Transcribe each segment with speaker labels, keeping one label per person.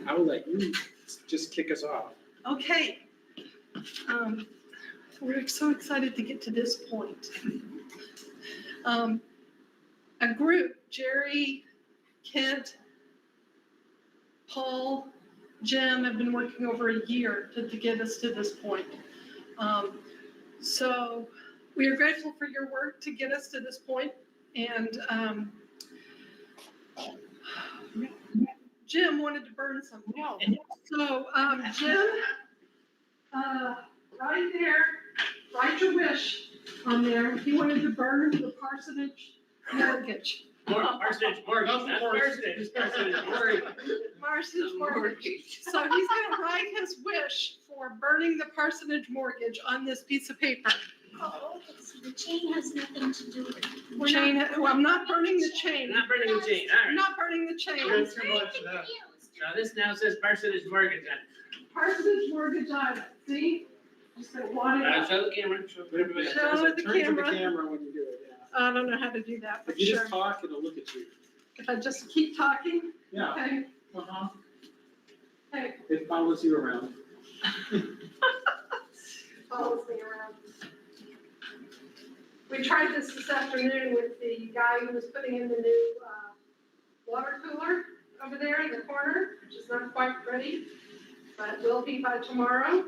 Speaker 1: I will let you just kick us off.
Speaker 2: Okay. We're so excited to get to this point. A group, Jerry, Kent, Paul, Jim, have been working over a year to get us to this point. So we are grateful for your work to get us to this point. And Jim wanted to burn something. So Jim, right there, write your wish on there. He wanted to burn the parsonage mortgage.
Speaker 3: Parsonage mortgage, not parsonage.
Speaker 2: Parsonage mortgage. So he's going to write his wish for burning the parsonage mortgage on this piece of paper.
Speaker 4: Oh, okay, so the chain has nothing to do with it.
Speaker 2: Well, I'm not burning the chain.
Speaker 3: Not burning the chain, all
Speaker 2: I'm
Speaker 3: right.
Speaker 2: not burning the chain.
Speaker 4: I'm very confused.
Speaker 3: Now this now says parsonage mortgage on it.
Speaker 2: Parsonage mortgage on it. See? Just gonna wad it up.
Speaker 3: Show the camera, show everybody.
Speaker 2: Show the
Speaker 1: Turn to the
Speaker 2: camera.
Speaker 1: camera when you do it, yeah.
Speaker 2: I don't know how to do that, but
Speaker 1: If you
Speaker 2: sure.
Speaker 1: just talk, it'll look at you.
Speaker 2: If I just keep talking,
Speaker 1: Yeah.
Speaker 2: okay,
Speaker 1: Uh-huh.
Speaker 2: okay,
Speaker 1: It follows you around.
Speaker 2: follows me around. We tried this afternoon with the guy who was putting in the new water cooler over there in the corner, which is not quite ready, but will be by tomorrow.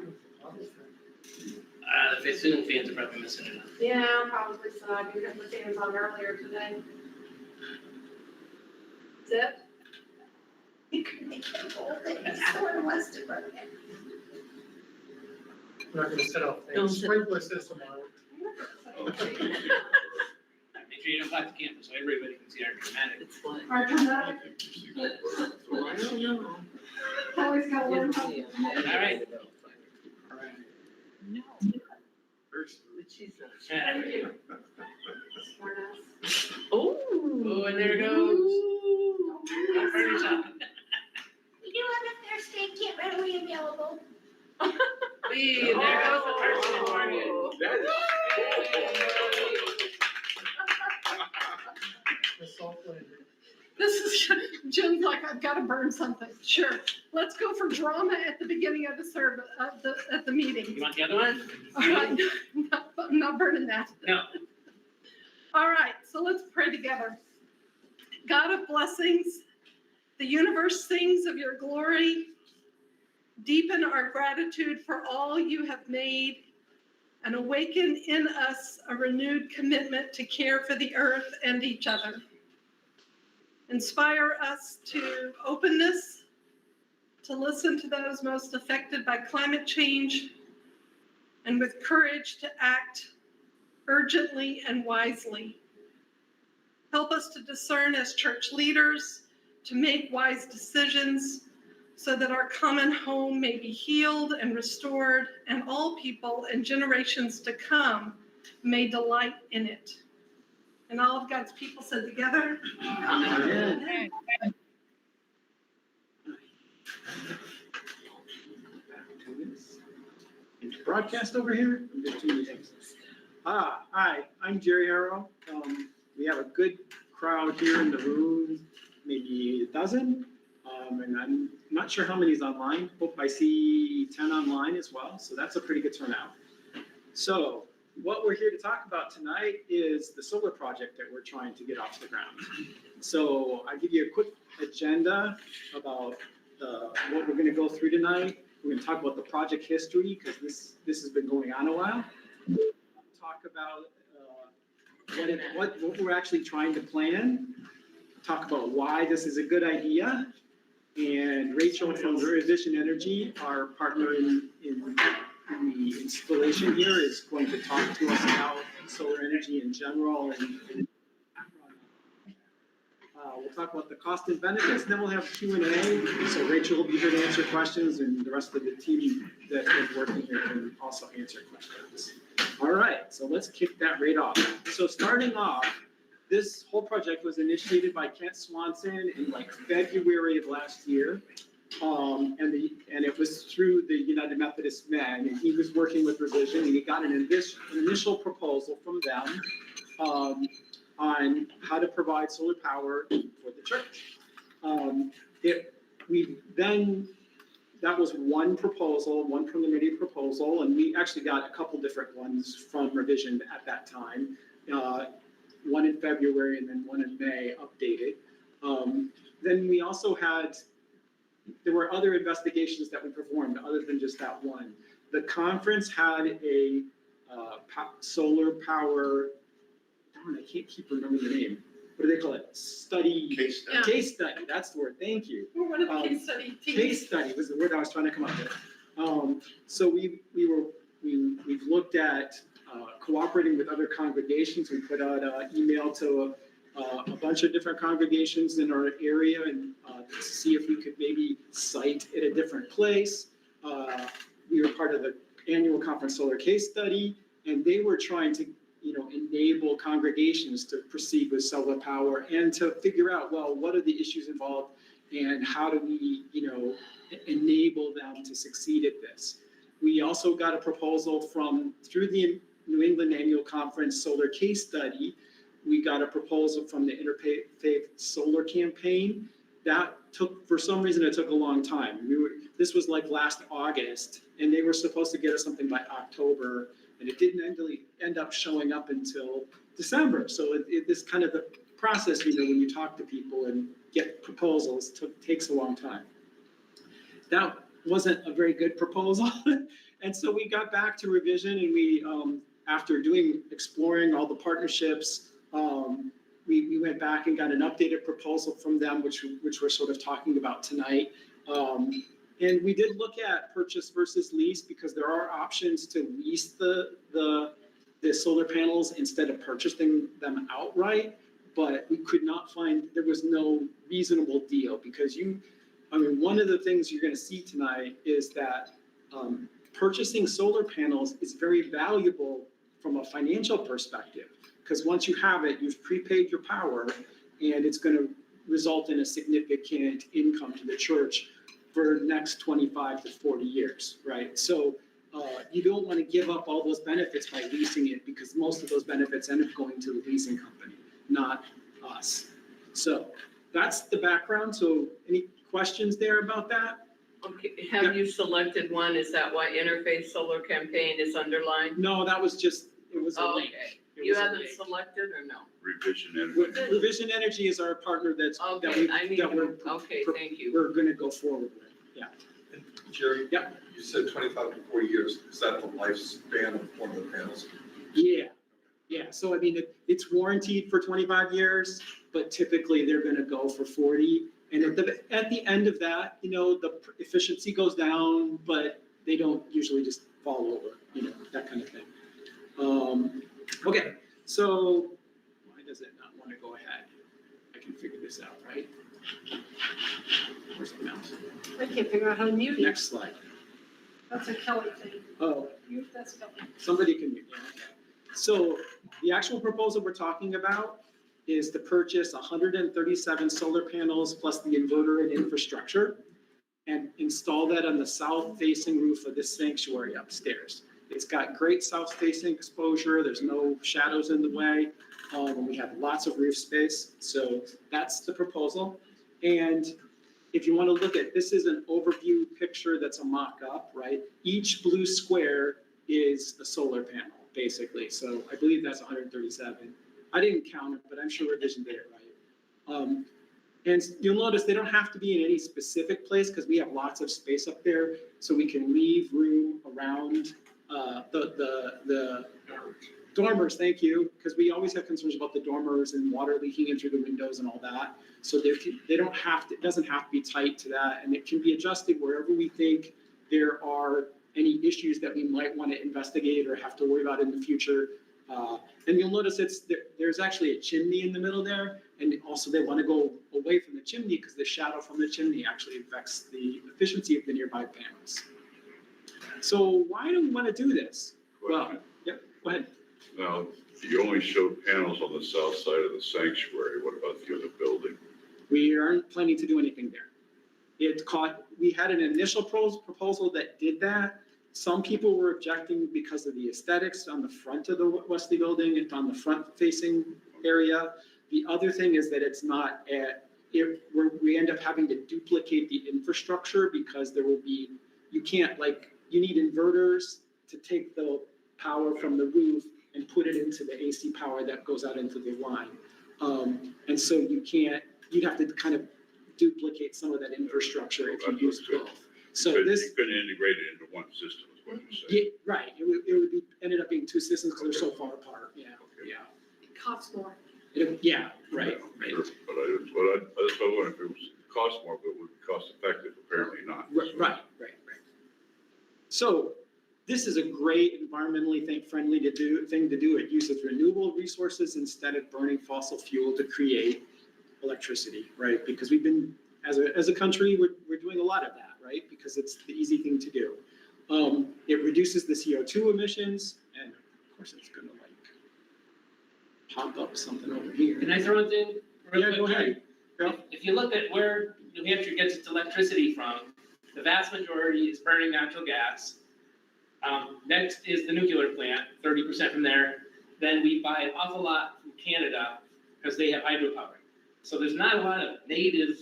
Speaker 3: The ceiling fans are probably missing it.
Speaker 2: Yeah, probably so. I did have the fans on earlier today. Is it?
Speaker 4: You could make it whole thing, someone wants to burn it.
Speaker 5: I'm not gonna set off
Speaker 6: Don't
Speaker 5: the
Speaker 6: set-
Speaker 5: sprinkler system on it.
Speaker 3: Make sure you don't block the camera so everybody can see our dramatic.
Speaker 6: It's fun.
Speaker 2: Our dramatic,
Speaker 6: Well, I don't know.
Speaker 2: always got one.
Speaker 3: All right.
Speaker 1: All right.
Speaker 6: No,
Speaker 1: First.
Speaker 6: but she's not.
Speaker 2: Thank you. Smart ass.
Speaker 6: Oh,
Speaker 3: and there it goes. Don't burn yourself.
Speaker 4: We do have a fair state kit readily available.
Speaker 3: Whee, and there goes the parsonage mortgage.
Speaker 5: The salt flavor.
Speaker 2: This is, Jim's like, I've got to burn something. Sure. Let's go for drama at the beginning of the service, at the meeting.
Speaker 3: You want the other one?
Speaker 2: All right, I'm not burning that.
Speaker 3: No.
Speaker 2: All right, so let's pray together. God of blessings, the universe sings of your glory. Deepen our gratitude for all you have made and awaken in us a renewed commitment to care for the earth and each other. Inspire us to openness, to listen to those most affected by climate change, and with courage to act urgently and wisely. Help us to discern as church leaders, to make wise decisions so that our common home may be healed and restored, and all people and generations to come may delight in it. And all of God's people said together,
Speaker 1: Amen. Broadcast over here? There's too many things. Hi, I'm Jerry Harrow. We have a good crowd here in the room, maybe a dozen. And I'm not sure how many is online. Hope I see 10 online as well. So that's a pretty good turnout. So what we're here to talk about tonight is the solar project that we're trying to get off the ground. So I'll give you a quick agenda about what we're going to go through tonight. We're going to talk about the project history because this has been going on a while. Talk about what we're actually trying to plan. Talk about why this is a good idea. And Rachel from Vision Energy, our partner in the installation here, is going to talk to us about solar energy in general. And we'll talk about the cost and benefits, and then we'll have Q&A. So Rachel will be here to answer questions, and the rest of the team that's been working here can also answer questions. All right, so let's kick that right off. So starting off, this whole project was initiated by Kent Swanson in like February of last year. And it was through the United Methodist Men, and he was working with Revision, and he got an initial proposal from them on how to provide solar power for the church. We then that was one proposal, one preliminary proposal, and we actually got a couple different ones from revision at that time. One in February and then one in May updated. Then we also had, there were other investigations that we performed other than just that one. The conference had a solar power, darn, I can't keep remembering the name. What do they call it? Study.
Speaker 7: Case
Speaker 2: Yeah.
Speaker 1: Case study, that's the word, thank you.
Speaker 2: We're one of the case study teams.
Speaker 1: Case study was the word I was trying to come up with. So we've looked at cooperating with other congregations. We put out an email to a bunch of different congregations in our area and to see if we could maybe site at a different place. We were part of the annual conference solar case study, and they were trying to, enable congregations to proceed with solar power and to figure out, well, what are the issues involved and how do we, enable them to succeed at this. We also got a proposal through the New England Annual Conference Solar Case Study. We got a proposal from the Interfaith Solar Campaign. That for some reason, it took a long time. This was like last August, and they were supposed to get us something by October, and it didn't end up showing up until December. So this kind of the process, when you talk to people and get proposals, takes a long time. That wasn't a very good proposal. And so we got back to revision, and we, after exploring all the partnerships, we went back and got an updated proposal from them, which we're sort of talking about tonight. And we did look at purchase versus lease because there are options to lease the solar panels instead of purchasing them outright. But we could not find, there was no reasonable deal because one of the things you're going to see tonight is that purchasing solar panels is very valuable from a financial perspective. Because once you have it, you've prepaid your power, and it's going to result in a significant income to the church for the next 25 to 40 years, right? So you don't want to give up all those benefits by leasing it because most of those benefits end up going to the leasing company, not us. So that's the background. So any questions there about that?
Speaker 6: Okay, have you selected one? Is that why Interfaith Solar Campaign is underlined?
Speaker 1: No, that was just, it was a
Speaker 6: Oh,
Speaker 1: link.
Speaker 6: okay.
Speaker 1: It
Speaker 6: You
Speaker 1: was a
Speaker 6: haven't
Speaker 1: link.
Speaker 6: selected or no?
Speaker 7: Revision and.
Speaker 1: Revision Energy is our partner that
Speaker 6: Okay, I need
Speaker 1: we're,
Speaker 6: to, okay, thank you.
Speaker 1: we're gonna go forward with, yeah.
Speaker 8: And Jerry?
Speaker 1: Yeah.
Speaker 8: You said 25 to 40 years, is that the lifespan of one of the panels?
Speaker 1: Yeah, so it's warranted for 25 years, but typically they're gonna go for 40. And at the end of that, the efficiency goes down, but they don't usually just fall over, that kind of thing. Okay, so why does it not want to go ahead? I can figure this out, right? Where's the mouse?
Speaker 2: I can't figure out how to mute it.
Speaker 1: Next slide.
Speaker 2: That's a Kelly thing.
Speaker 1: Oh,
Speaker 2: That's Kelly.
Speaker 1: somebody can mute, yeah, okay. So the actual proposal we're talking about is to purchase 137 solar panels plus the inverter and infrastructure and install that on the south-facing roof of this sanctuary upstairs. It's got great south-facing exposure. There's no shadows in the way. And we have lots of roof space. So that's the proposal. And if you want to look at, this is an overview picture that's a mock-up, right? Each blue square is a solar panel, basically. So I believe that's 137. I didn't count it, but I'm sure Revision did it right. And you'll notice they don't have to be in any specific place because we have lots of space up there. So we can leave room around the dormers, thank you, because we always have concerns about the dormers and water leaking in through the windows and all that. So they don't have to, it doesn't have to be tight to that, and it can be adjusted wherever we think there are any issues that we might want to investigate or have to worry about in the future. And you'll notice there's actually a chimney in the middle there, and also they want to go away from the chimney because the shadow from the chimney actually affects the efficiency of the nearby panels. So why do we want to do this? Well, yep, go ahead.
Speaker 7: Now, you only showed panels on the south side of the sanctuary. What about the other building?
Speaker 1: We aren't planning to do anything there. We had an initial proposal that did that. Some people were objecting because of the aesthetics on the front of the Wesley building. It's on the front facing area. The other thing is that it's not we you end up having to duplicate the infrastructure because there will be, you can't you need inverters to take the power from the roof and put it into the AC power that goes out into the line. And so you'd have to kind of duplicate some of that infrastructure if you use both. So
Speaker 7: You
Speaker 1: this,
Speaker 7: couldn't integrate it into one system, is what you're
Speaker 1: yeah,
Speaker 7: saying.
Speaker 1: right, it would be, ended up being two systems because they're so far apart, yeah,
Speaker 7: Okay.
Speaker 1: yeah.
Speaker 2: It costs more.
Speaker 1: Yeah, right, right.
Speaker 7: Sure, but that's what I wondered if it was cost more, but it would be cost effective, apparently not.
Speaker 1: Right. So this is a great environmentally friendly thing to do. It uses renewable resources instead of burning fossil fuel to create electricity, right? Because we've been, as a country, we're doing a lot of that, right? Because it's the easy thing to do. It reduces the CO2 emissions, and of course it's gonna pop up something over here.
Speaker 3: Can I throw it in? real
Speaker 1: Yeah, go
Speaker 3: quick,
Speaker 1: ahead.
Speaker 3: Jerry? If you look at where New Hampshire gets its electricity from, the vast majority is burning natural gas. Next is the nuclear plant, 30% from there. Then we buy an awful lot from Canada because they have hydropower. So there's not a lot of native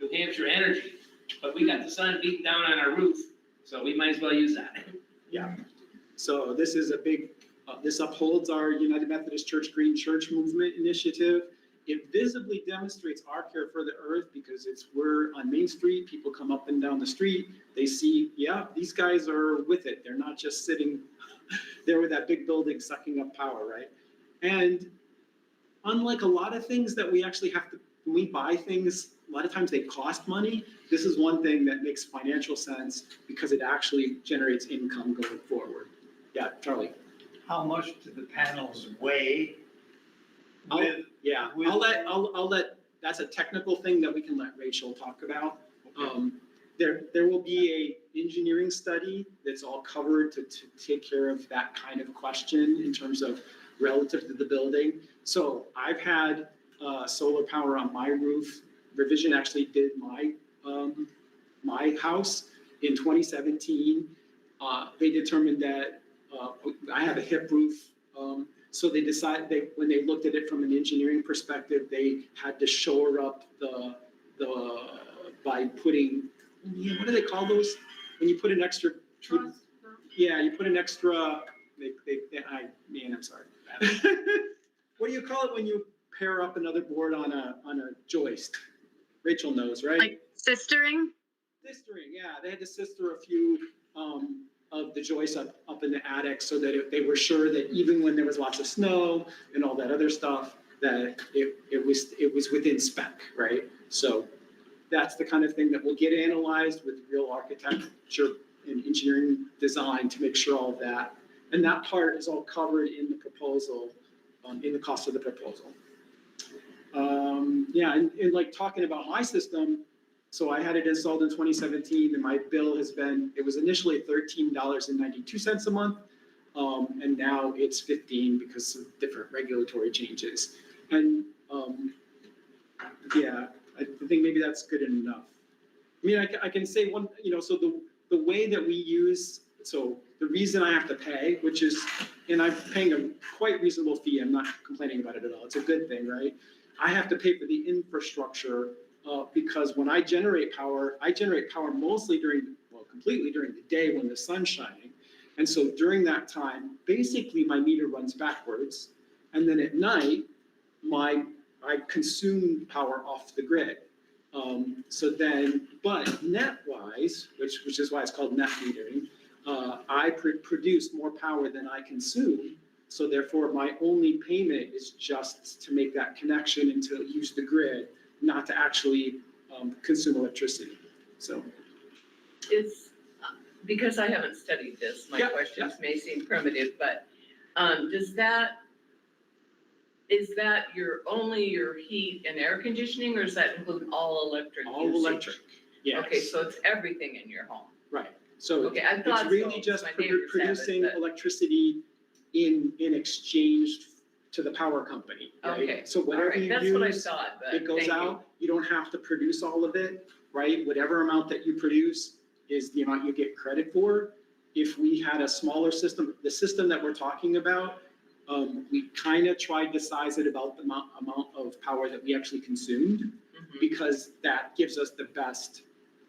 Speaker 3: New Hampshire energy, but we got the sun beating down on our roof, so we might as well use that.
Speaker 1: Yeah, so this is a big, this upholds our United Methodist Church Green Church Movement initiative. It visibly demonstrates our care for the earth because we're on Main Street, people come up and down the street, they see, yeah, these guys are with it. They're not just sitting there with that big building sucking up power, right? And unlike a lot of things that we actually have to, when we buy things, a lot of times they cost money. This is one thing that makes financial sense because it actually generates income going forward. Yeah, Charlie.
Speaker 9: How much do the panels weigh?
Speaker 1: Yeah,
Speaker 9: With-
Speaker 1: I'll let, that's a technical thing that we can let Rachel talk about. There will be a engineering study that's all covered to take care of that kind of question in terms of relative to the building. So I've had solar power on my roof. Revision actually did my house in 2017. They determined that I have a hip roof. So they decided, when they looked at it from an engineering perspective, they had to shore up by putting, what do they call those? When you put an extra,
Speaker 2: Trust, no?
Speaker 1: yeah, you put an extra, I'm sorry. What do you call it when you pair up another board on a joist? Rachel knows, right?
Speaker 10: Like sistering?
Speaker 1: Sistering, yeah, they had to sister a few of the joists up in the attic so that they were sure that even when there was lots of snow and all that other stuff, that it was within spec, right? So that's the kind of thing that will get analyzed with real architecture and engineering design to make sure all of that. And that part is all covered in the proposal, in the cost of the proposal. Yeah, and like talking about my system, so I had it installed in 2017 and my bill it was initially $13.92 a month. And now it's 15 because of different regulatory changes. And yeah, I think maybe that's good enough. I mean, I can say one, so the way that we use, so the reason I have to pay, which is, and I'm paying a quite reasonable fee, I'm not complaining about it at all, it's a good thing, right? I have to pay for the infrastructure because when I generate power mostly completely during the day when the sun's shining. And so during that time, basically my meter runs backwards. And then at night, I consume power off the grid. But net-wise, which is why it's called net metering, I produce more power than I consume. So therefore, my only payment is just to make that connection and to use the grid, not to actually consume electricity. So.
Speaker 6: Because I haven't studied this, my
Speaker 1: Yeah,
Speaker 6: questions may seem primitive, but is that only your heat and air conditioning, or does that include all electric
Speaker 1: All
Speaker 6: usage?
Speaker 1: electric, yes.
Speaker 6: Okay, so it's everything in your home.
Speaker 1: Right, so
Speaker 6: Okay, I thought
Speaker 1: it's really
Speaker 6: so.
Speaker 1: just
Speaker 6: My neighbors have it,
Speaker 1: producing
Speaker 6: but-
Speaker 1: electricity in exchange to the power company, right?
Speaker 6: Okay,
Speaker 1: So
Speaker 6: all
Speaker 1: whatever
Speaker 6: right,
Speaker 1: you
Speaker 6: that's what I
Speaker 1: use,
Speaker 6: thought, but
Speaker 1: it goes
Speaker 6: thank you.
Speaker 1: out, you don't have to produce all of it, right? Whatever amount that you produce is the amount you get credit for. If we had a smaller system, the system that we're talking about, we kind of tried to size it about the amount of power that we actually consumed. because that gives us the best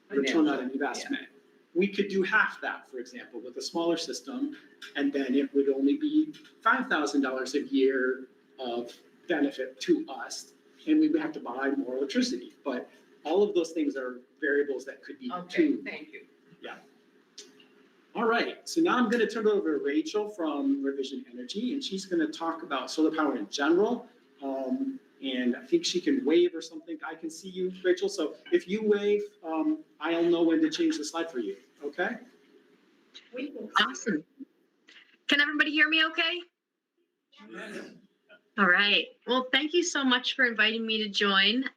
Speaker 1: return on investment. We could do half that, for example, with a smaller system, and then it would only be $5,000 a year of benefit to us, and we would have to buy more electricity. But all of those things are variables that could be
Speaker 6: Okay,
Speaker 1: tuned.
Speaker 6: thank you.
Speaker 1: All right, so now I'm gonna turn it over to Rachel from Revision Energy, and she's gonna talk about solar power in general. And I think she can wave or something. I can see you, Rachel, so if you wave, I'll know when to change the slide for you, okay?
Speaker 10: Awesome. Can everybody hear me okay? All right. Well, thank you so much for inviting me to join.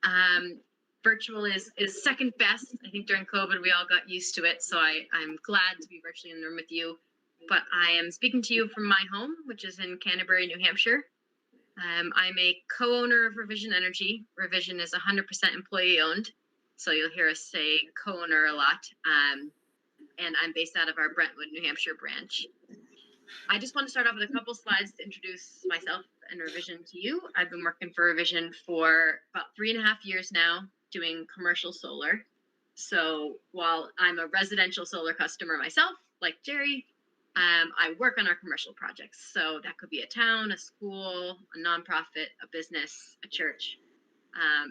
Speaker 10: Virtual is second best. I think during COVID, we all got used to it. So I'm glad to be virtually in the room with you. But I am speaking to you from my home, which is in Canterbury, New Hampshire. I'm a co-owner of Revision Energy. Revision is 100% employee owned. So you'll hear us say co-owner a lot. And I'm based out of our Brentwood, New Hampshire branch. I just want to start off with a couple slides to introduce myself and Revision to you. I've been working for Revision for about 3.5 years now, doing commercial solar. So while I'm a residential solar customer myself, like Jerry, I work on our commercial projects. So that could be a town, a school, a nonprofit, a business, a church.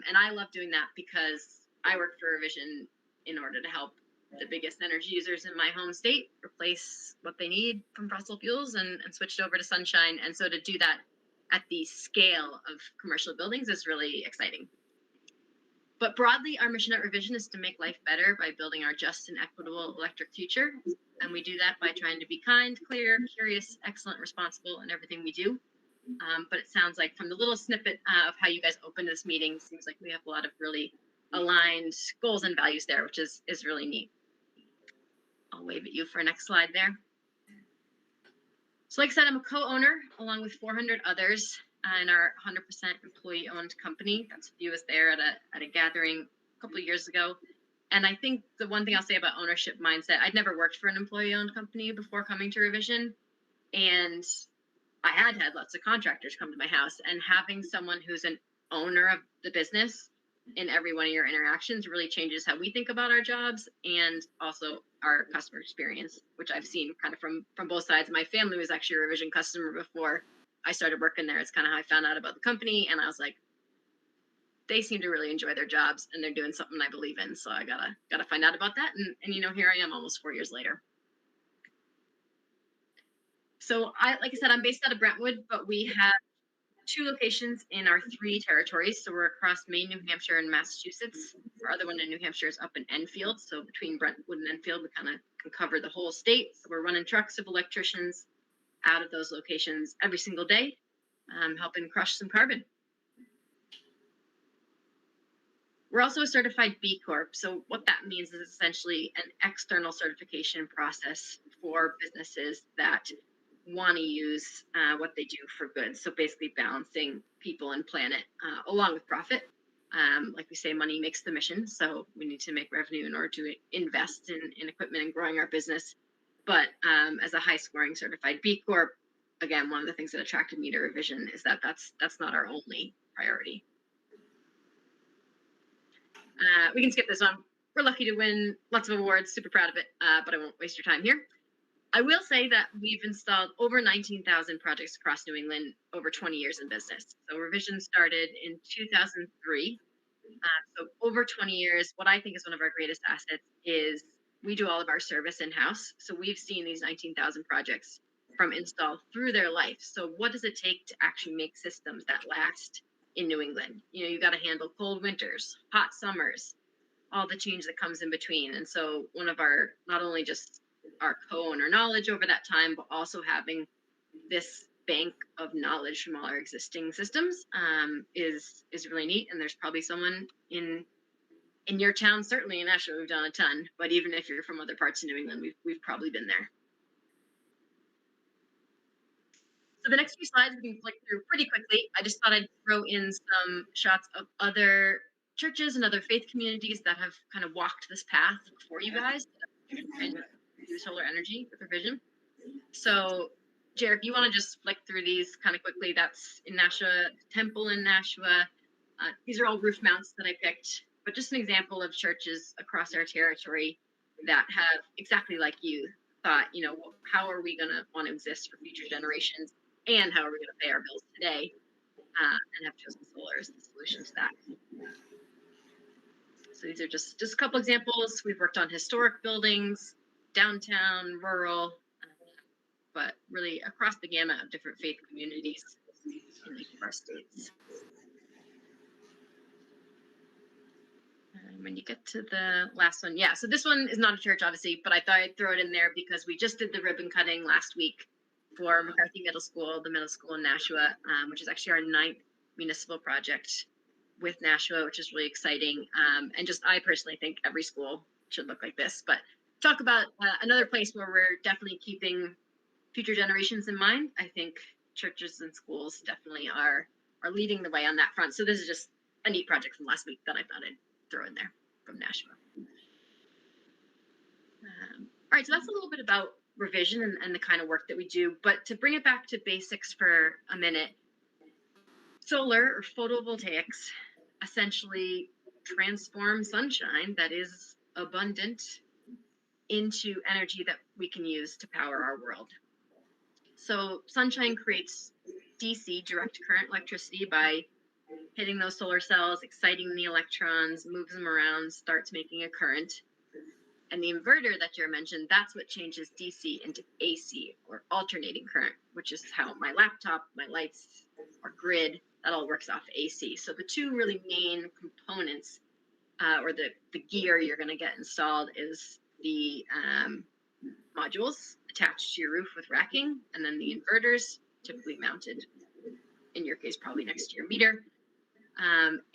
Speaker 10: And I love doing that because I work for Revision in order to help the biggest energy users in my home state replace what they need from fossil fuels and switch it over to sunshine. And so to do that at the scale of commercial buildings is really exciting. But broadly, our mission at Revision is to make life better by building our just and equitable electric future. And we do that by trying to be kind, clear, curious, excellent, responsible in everything we do. But it sounds like from the little snippet of how you guys opened this meeting, seems like we have a lot of really aligned goals and values there, which is really neat. I'll wave at you for next slide there. So like I said, I'm a co-owner along with 400 others in our 100% employee-owned company. That's a few of us there at a gathering a couple of years ago. And I think the one thing I'll say about ownership mindset, I'd never worked for an employee-owned company before coming to Revision. And I had lots of contractors come to my house, and having someone who's an owner of the business in every one of your interactions really changes how we think about our jobs and also our customer experience, which I've seen kind of from both sides. My family was actually a Revision customer before I started working there. It's kind of how I found out about the company, and I was like, they seem to really enjoy their jobs and they're doing something I believe in. So I gotta find out about that. And you know, here I am almost 4 years later. So like I said, I'm based out of Brentwood, but we have 2 locations in our 3 territories. So we're across Maine, New Hampshire, and Massachusetts. Our other one in New Hampshire is up in Enfield. So between Brentwood and Enfield, we kind of can cover the whole state. So we're running trucks of electricians out of those locations every single day, helping crush some carbon. We're also a certified B Corp. So what that means is essentially an external certification process for businesses that want to use what they do for good. So basically balancing people and planet along with profit. Like we say, money makes the mission. So we need to make revenue in order to invest in equipment and growing our business. But as a high scoring certified B Corp, again, one of the things that attracted me to Revision is that that's not our only priority. We can skip this one. We're lucky to win lots of awards, super proud of it, but I won't waste your time here. I will say that we've installed over 19,000 projects across New England over 20 years in business. So Revision started in 2003. So over 20 years, what I think is one of our greatest assets is we do all of our service in-house. So we've seen these 19,000 projects from install through their life. So what does it take to actually make systems that last in New England? You know, you got to handle cold winters, hot summers, all the change that comes in between. And so one of our, not only just our co-owner knowledge over that time, but also having this bank of knowledge from all our existing systems is really neat. And there's probably someone in your town, certainly in Nashua, we've done a ton, but even if you're from other parts of New England, we've probably been there. So the next few slides we can flick through pretty quickly. I just thought I'd throw in some shots of other churches and other faith communities that have kind of walked this path before you guys and do solar energy with Revision. So Jared, if you want to just flick through these kind of quickly, that's in Nashua, Temple in Nashua. These are all roof mounts that I picked. but just an example of churches across our territory that have exactly like you thought, how are we going to want to exist for future generations, and how are we going to pay our bills today, and have chosen solar as the solution to that. So these are just a couple examples. We've worked on historic buildings, downtown, rural, but really across the gamut of different faith communities in each of our states. And when you get to the last one, yeah, so this one is not a church, obviously, but I thought I'd throw it in there because we just did the ribbon cutting last week for McCarthy Middle School, the middle school in Nashua, which is actually our 9th municipal project with Nashua, which is really exciting. And just, I personally think every school should look like this. But talk about another place where we're definitely keeping future generations in mind. I think churches and schools definitely are leading the way on that front. So this is just a neat project from last week that I thought I'd throw in there from Nashua. All right, so that's a little bit about revision and the kind of work that we do. But to bring it back to basics for a minute, solar or photovoltaics essentially transform sunshine that is abundant into energy that we can use to power our world. So sunshine creates DC, direct current electricity, by hitting those solar cells, exciting the electrons, moves them around, starts making a current. And the inverter that Jared mentioned, that's what changes DC into AC, or alternating current, which is how my laptop, my lights, our grid, that all works off AC. So the two really main components, or the gear you're going to get installed, is the modules attached to your roof with racking, and then the inverters, typically mounted, in your case, probably next to your meter.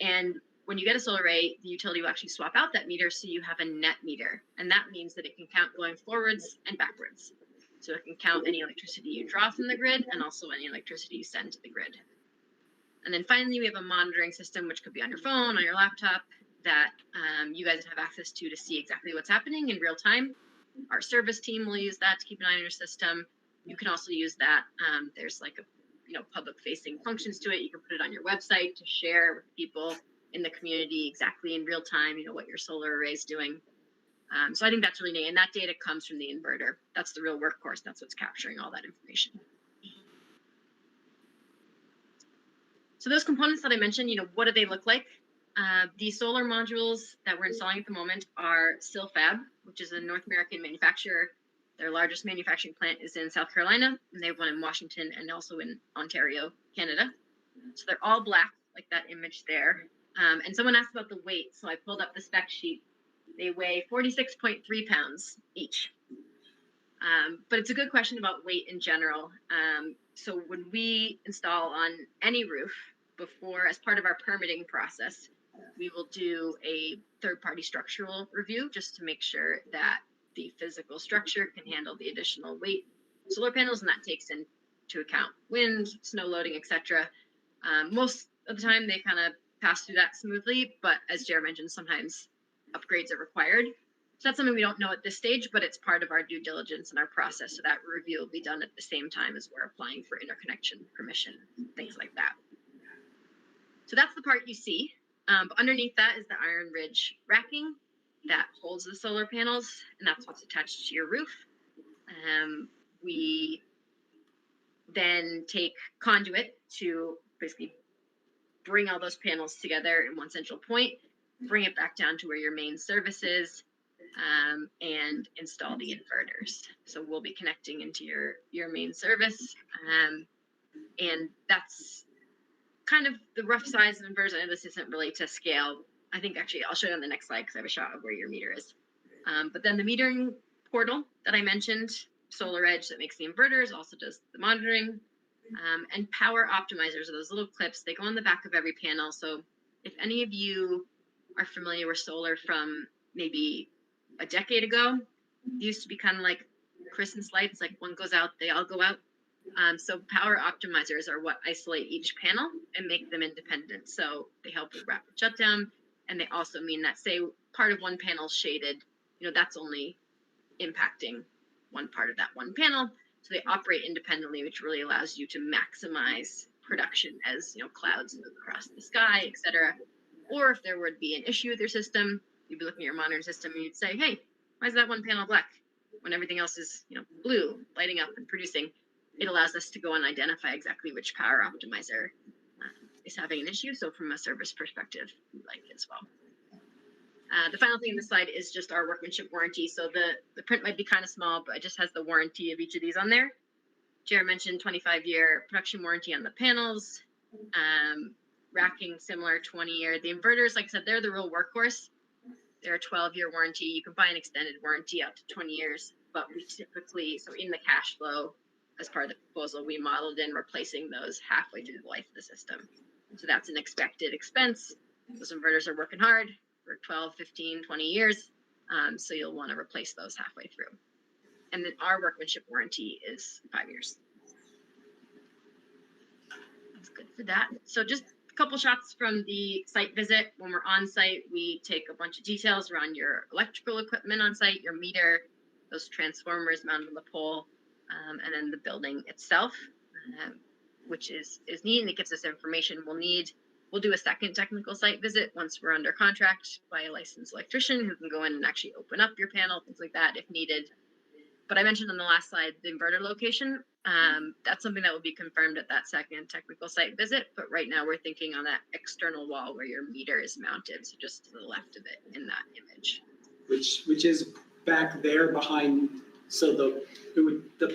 Speaker 10: And when you get a solar array, the utility will actually swap out that meter so you have a net meter. And that means that it can count going forwards and backwards. So it can count any electricity you draw from the grid and also any electricity you send to the grid. And then finally, we have a monitoring system, which could be on your phone, on your laptop, that you guys have access to see exactly what's happening in real time. Our service team will use that to keep an eye on your system. You can also use that. There's like a public-facing functions to it. You can put it on your website to share with people in the community exactly in real time, what your solar array is doing. So I think that's really neat. And that data comes from the inverter. That's the real workhorse. That's what's capturing all that information. So those components that I mentioned, what do they look like? The solar modules that we're installing at the moment are Silfab, which is a North American manufacturer. Their largest manufacturing plant is in South Carolina, and they have one in Washington and also in Ontario, Canada. So they're all black, like that image there. And someone asked about the weight, so I pulled up the spec sheet. They weigh 46.3 pounds each. But it's a good question about weight in general. So when we install on any roof, before, as part of our permitting process, we will do a third-party structural review just to make sure that the physical structure can handle the additional weight solar panels, and that takes into account wind, snow loading, etc. Most of the time, they kind of pass through that smoothly, but as Jared mentioned, sometimes upgrades are required. So that's something we don't know at this stage, but it's part of our due diligence and our process. So that review will be done at the same time as we're applying for interconnection permission, things like that. So that's the part you see. But underneath that is the Iron Ridge racking that holds the solar panels, and that's what's attached to your roof. We then take conduit to basically bring all those panels together in one central point, bring it back down to where your main service is, and install the inverters. So we'll be connecting into your main service, and that's kind of the rough size of inverters. I know this isn't really to scale. I think actually I'll show you on the next slide because I have a shot of where your meter is. But then the metering portal that I mentioned, Solar Edge, that makes the inverters, also does the monitoring, and power optimizers are those little clips. They go on the back of every panel. So if any of you are familiar with solar from maybe a decade ago, it used to be kind of like Christmas lights, like one goes out, they all go out. So power optimizers are what isolate each panel and make them independent. So they help with rapid shutdown, and they also mean that, say, part of one panel is shaded, that's only impacting one part of that one panel. So they operate independently, which really allows you to maximize production as clouds move across the sky, etc. Or if there would be an issue with your system, you'd be looking at your monitoring system and you'd say, hey, why is that one panel black when everything else is, blue, lighting up and producing? It allows us to go and identify exactly which power optimizer is having an issue. So from a service perspective, we like it as well. The final thing in the slide is just our workmanship warranty. So the print might be kind of small, but it just has the warranty of each of these on there. Jared mentioned 25-year production warranty on the panels, racking similar 20-year. The inverters, like I said, they're the real workhorse. They're a 12-year warranty. You can buy an extended warranty up to 20 years, but we typically, so in the cash flow, as part of the proposal, we modeled in replacing those halfway through the life of the system. So that's an expected expense. Those inverters are working hard for 12, 15, 20 years. So you'll want to replace those halfway through. And then our workmanship warranty is 5 years. That's good for that. So just a couple shots from the site visit. When we're on site, we take a bunch of details around your electrical equipment on site, your meter, those transformers mounted on the pole, and then the building itself, which is neat, and it gives us information we'll need. We'll do a second technical site visit once we're under contract by a licensed electrician who can go in and actually open up your panel, things like that if needed. But I mentioned on the last slide, the inverter location. That's something that will be confirmed at that second technical site visit. But right now we're thinking on that external wall where your meter is mounted, so just to the left of it in that image.
Speaker 1: Which is back there behind, so the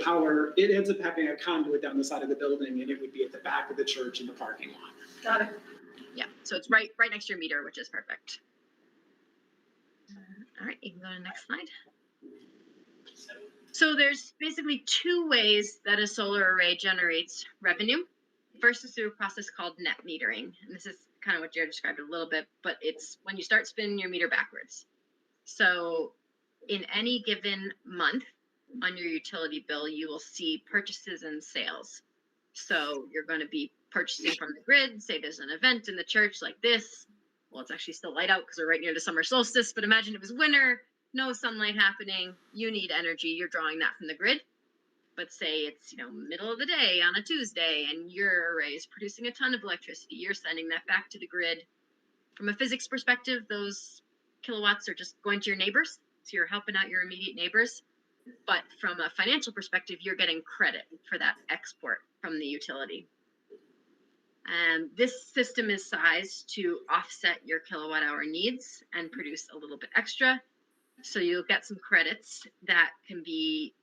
Speaker 1: power, it ends up having a conduit down the side of the building, and it would be at the back of the church in the parking lot.
Speaker 2: Got it.
Speaker 10: Yeah, so it's right next to your meter, which is perfect. All right, you can go to the next slide. So there's basically two ways that a solar array generates revenue. First is through a process called net metering. And this is kind of what Jared described a little bit, but it's when you start spinning your meter backwards. So in any given month on your utility bill, you will see purchases and sales. So you're going to be purchasing from the grid. Say there's an event in the church like this. Well, it's actually still light out because we're right near the summer solstice, but imagine it was winter, no sunlight happening, you need energy, you're drawing that from the grid. But say it's, middle of the day on a Tuesday and your array is producing a ton of electricity, you're sending that back to the grid. From a physics perspective, those kilowatts are just going to your neighbors, so you're helping out your immediate neighbors. But from a financial perspective, you're getting credit for that export from the utility. And this system is sized to offset your kilowatt hour needs and produce a little bit extra. So you'll get some credits that can be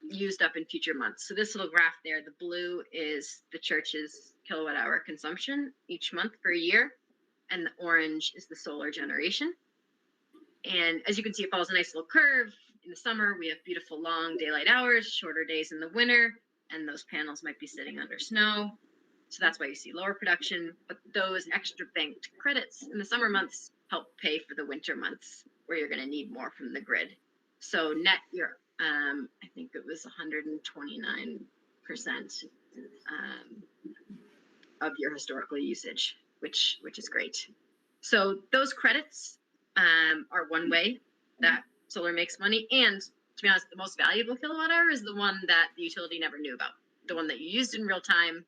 Speaker 10: used up in future months. So this little graph there, the blue is the church's kilowatt hour consumption each month for a year, and the orange is the solar generation. And as you can see, it follows a nice little curve. In the summer, we have beautiful long daylight hours, shorter days in the winter, and those panels might be sitting under snow. So that's why you see lower production, but those extra banked credits in the summer months help pay for the winter months where you're going to need more from the grid. So net, you're, I think it was 129% of your historical usage, which is great. So those credits are one way that solar makes money. And to be honest, the most valuable kilowatt hour is the one that the utility never knew about, the one that you used in real time.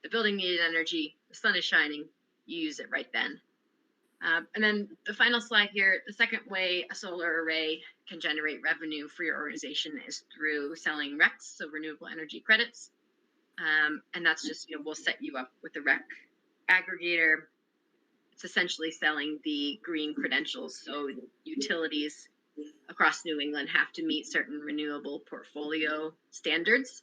Speaker 10: The building needed energy, the sun is shining, you use it right then. And then the final slide here, the second way a solar array can generate revenue for your organization is through selling RECs, so renewable energy credits. And that's just, we'll set you up with a REC aggregator. It's essentially selling the green credentials. So utilities across New England have to meet certain renewable portfolio standards.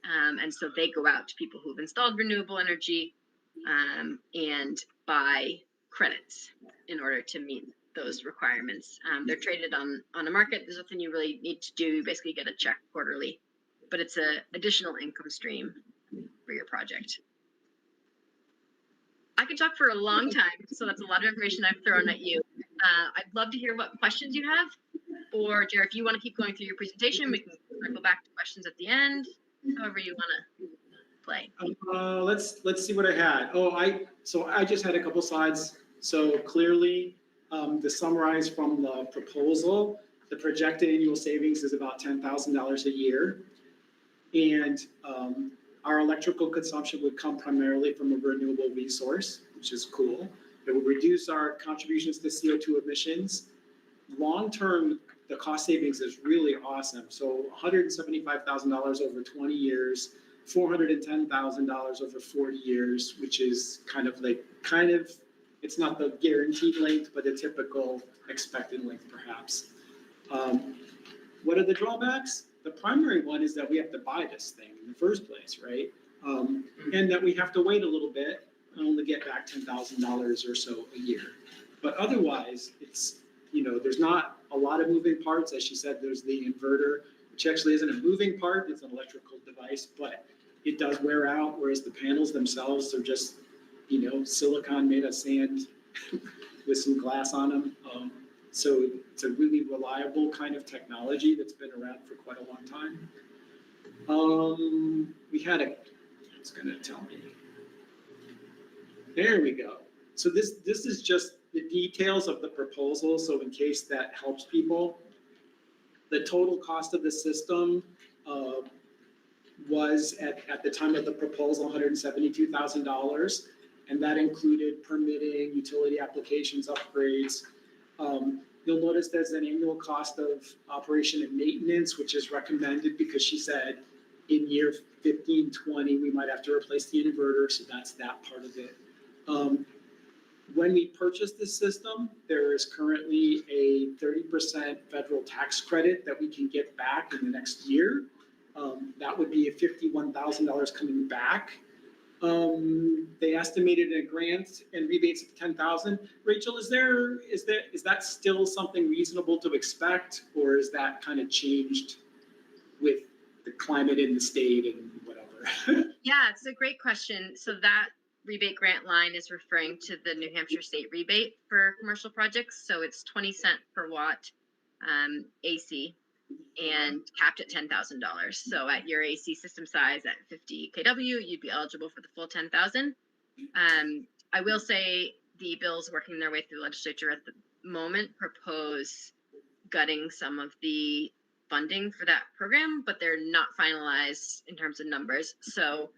Speaker 10: And so they go out to people who've installed renewable energy and buy credits in order to meet those requirements. They're traded on a market. There's nothing you really need to do. You basically get a check quarterly, but it's an additional income stream for your project. I could talk for a long time, so that's a lot of information I've thrown at you. I'd love to hear what questions you have, or Jared, if you want to keep going through your presentation, we can circle back to questions at the end. However you want to play.
Speaker 1: Let's see what I had. So I just had a couple slides. So clearly, to summarize from the proposal, the projected annual savings is about $10,000 a year. And our electrical consumption would come primarily from a renewable resource, which is cool. It will reduce our contributions to CO2 emissions. Long-term, the cost savings is really awesome. So $175,000 over 20 years, $410,000 over 40 years, which is it's not the guaranteed length, but a typical expected length perhaps. What are the drawbacks? The primary one is that we have to buy this thing in the first place, right? And that we have to wait a little bit and only get back $10,000 or so a year. But otherwise, it's, there's not a lot of moving parts. As she said, there's the inverter, which actually isn't a moving part, it's an electrical device, but it does wear out, whereas the panels themselves are just, silicon made of sand with some glass on them. So it's a really reliable kind of technology that's been around for quite a long time. It's gonna tell me. There we go. So this is just the details of the proposal. So in case that helps people, the total cost of the system was at the time of the proposal, $172,000. And that included permitting, utility applications, upgrades. You'll notice there's an annual cost of operation and maintenance, which is recommended because she said in year 15, 20, we might have to replace the inverter, so that's that part of it. When we purchased this system, there is currently a 30% federal tax credit that we can get back in the next year. That would be $51,000 coming back. They estimated a grant and rebates of $10,000. Rachel, is that still something reasonable to expect, or is that kind of changed with the climate in the state and whatever?
Speaker 10: Yeah, it's a great question. So that rebate grant line is referring to the New Hampshire state rebate for commercial projects. So it's 20 cents per watt AC and capped at $10,000. So at your AC system size at 50 kW, you'd be eligible for the full 10,000. I will say the bills working their way through the legislature at the moment propose gutting some of the funding for that program, but they're not finalized in terms of numbers. So,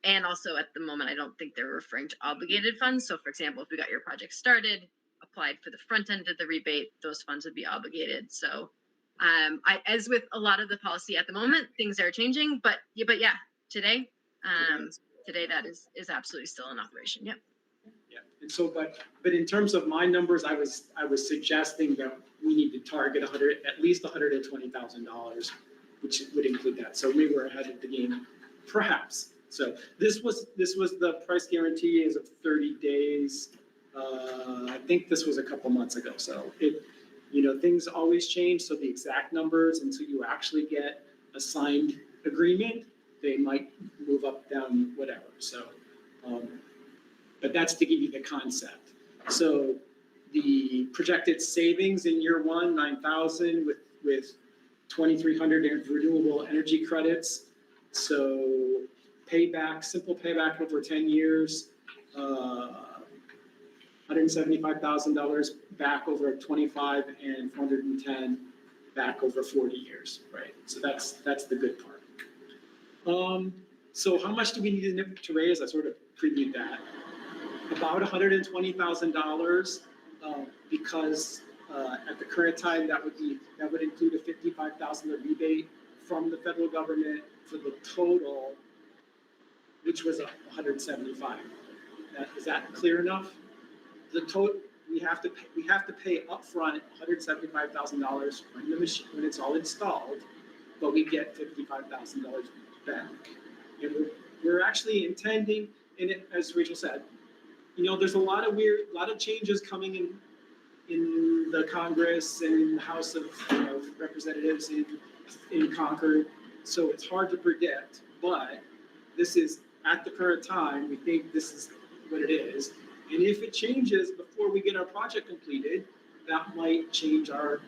Speaker 10: and also at the moment, I don't think they're referring to obligated funds. So for example, if we got your project started, applied for the front end of the rebate, those funds would be obligated. So as with a lot of the policy at the moment, things are changing, but yeah, today that is absolutely still in operation. Yep.
Speaker 1: Yeah, and so, but in terms of my numbers, I was suggesting that we need to target at least $120,000, which would include that. So maybe we're ahead of the game, perhaps. So this was the price guarantee is of 30 days. I think this was a couple months ago. So things always change. So the exact numbers until you actually get a signed agreement, they might move up, down, whatever. So, but that's to give you the concept. So the projected savings in year one, 9,000 with 2,300 renewable energy credits. So payback, simple payback over 10 years, $175,000 back over 25 and 410 back over 40 years, right? So that's the good part. So how much do we need to raise? I sort of previewed that. About $120,000, because at the current time that would include a $55,000 rebate from the federal government for the total, which was $175,000. Is that clear enough? The total we have to pay upfront $175,000 when the machine, when it's all installed, but we get $55,000 back. And we're actually intending, and as Rachel said, there's a lot of changes coming in the Congress and in the House of Representatives in Concord. So it's hard to predict, but this is at the current time, we think this is what it is. And if it changes before we get our project completed, that might change our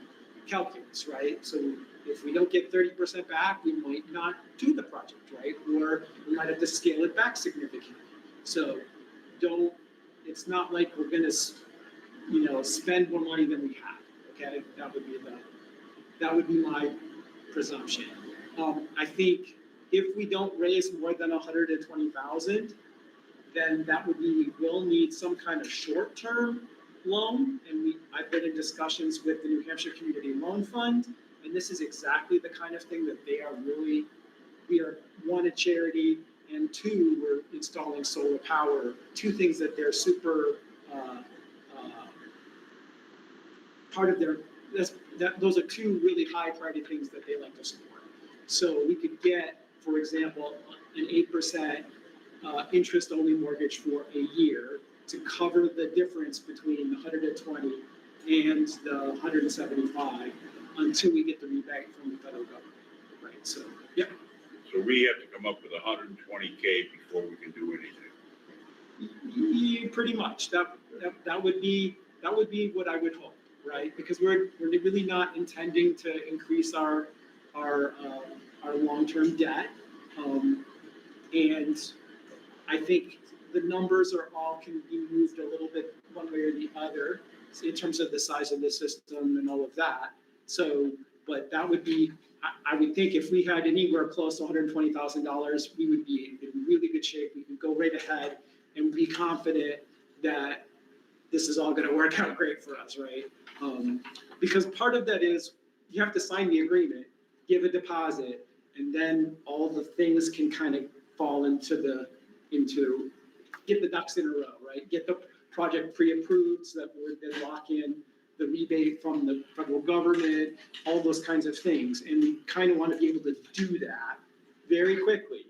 Speaker 1: calculus, right? So if we don't get 30% back, we might not do the project, right? Or we might have to scale it back significantly. So it's not like we're gonna, spend more money than we have, okay? That would be my presumption. I think if we don't raise more than 120,000, then that would mean we will need some kind of short-term loan. And I've been in discussions with the New Hampshire Community Loan Fund, and this is exactly the kind of thing that they are really, we are, one, a charity, and two, we're installing solar power, two things that they're super, part of their, those are two really high priority things that they like to support. So we could get, for example, an 8% interest-only mortgage for a year to cover the difference between the 120 and the 175 until we get the rebate from the federal government, right? So, yeah.
Speaker 7: So we have to come up with 120K before we can do anything.
Speaker 1: Yeah, pretty much. That would be what I would hope, right? Because we're really not intending to increase our long-term debt. And I think the numbers are all can be moved a little bit one way or the other in terms of the size of the system and all of that. So, but that would be, I would think if we had anywhere close to $120,000, we would be in really good shape. We could go right ahead and be confident that this is all gonna work out great for us, right? Because part of that is you have to sign the agreement, give a deposit, and then all the things can kind of fall into get the ducks in a row, right? Get the project pre-approved so that we're then lock in the rebate from the federal government, all those kinds of things. And we kind of want to be able to do that very quickly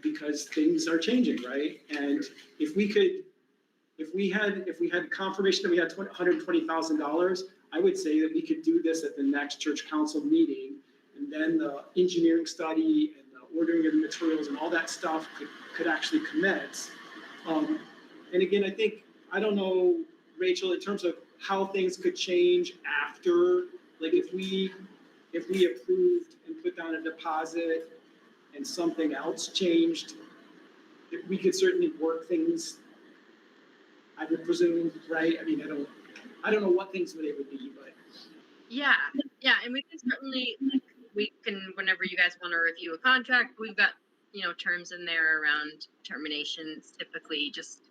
Speaker 1: because things are changing, right? And if we had confirmation that we had $120,000, I would say that we could do this at the next church council meeting. And then the engineering study and the ordering of the materials and all that stuff could actually commence. And again, I don't know, Rachel, in terms of how things could change after, like if we approved and put down a deposit and something else changed, we could certainly work things, I would presume, right? I mean, I don't know what things they would be, but.
Speaker 10: Yeah, and we can certainly, we can, whenever you guys want to review a contract, we've got, terms in there around terminations. Typically, just,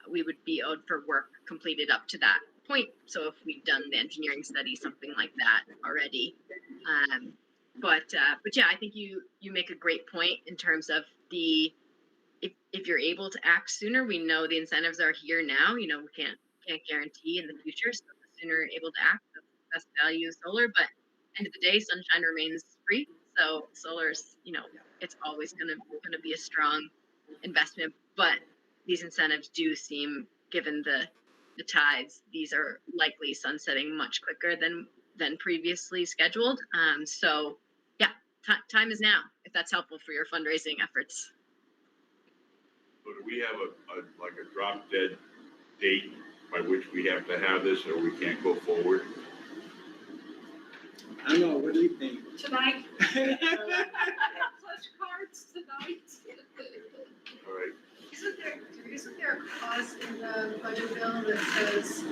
Speaker 10: we would be owed for work completed up to that point. So if we've done the engineering study, something like that already. But yeah, I think you make a great point in terms of if you're able to act sooner, we know the incentives are here now. We can't guarantee in the future. So the sooner you're able to act, the best value of solar. But end of the day, sunshine remains free. So solar's, it's always gonna be a strong investment. But these incentives do seem, given the tides, these are likely sunsetting much quicker than previously scheduled. So yeah, time is now, if that's helpful for your fundraising efforts.
Speaker 7: So do we have a drop dead date by which we have to have this or we can't go forward?
Speaker 1: I don't know, what do you think?
Speaker 2: Tonight. Flush cards tonight.
Speaker 7: All right.
Speaker 4: Isn't there a clause in the budget bill that says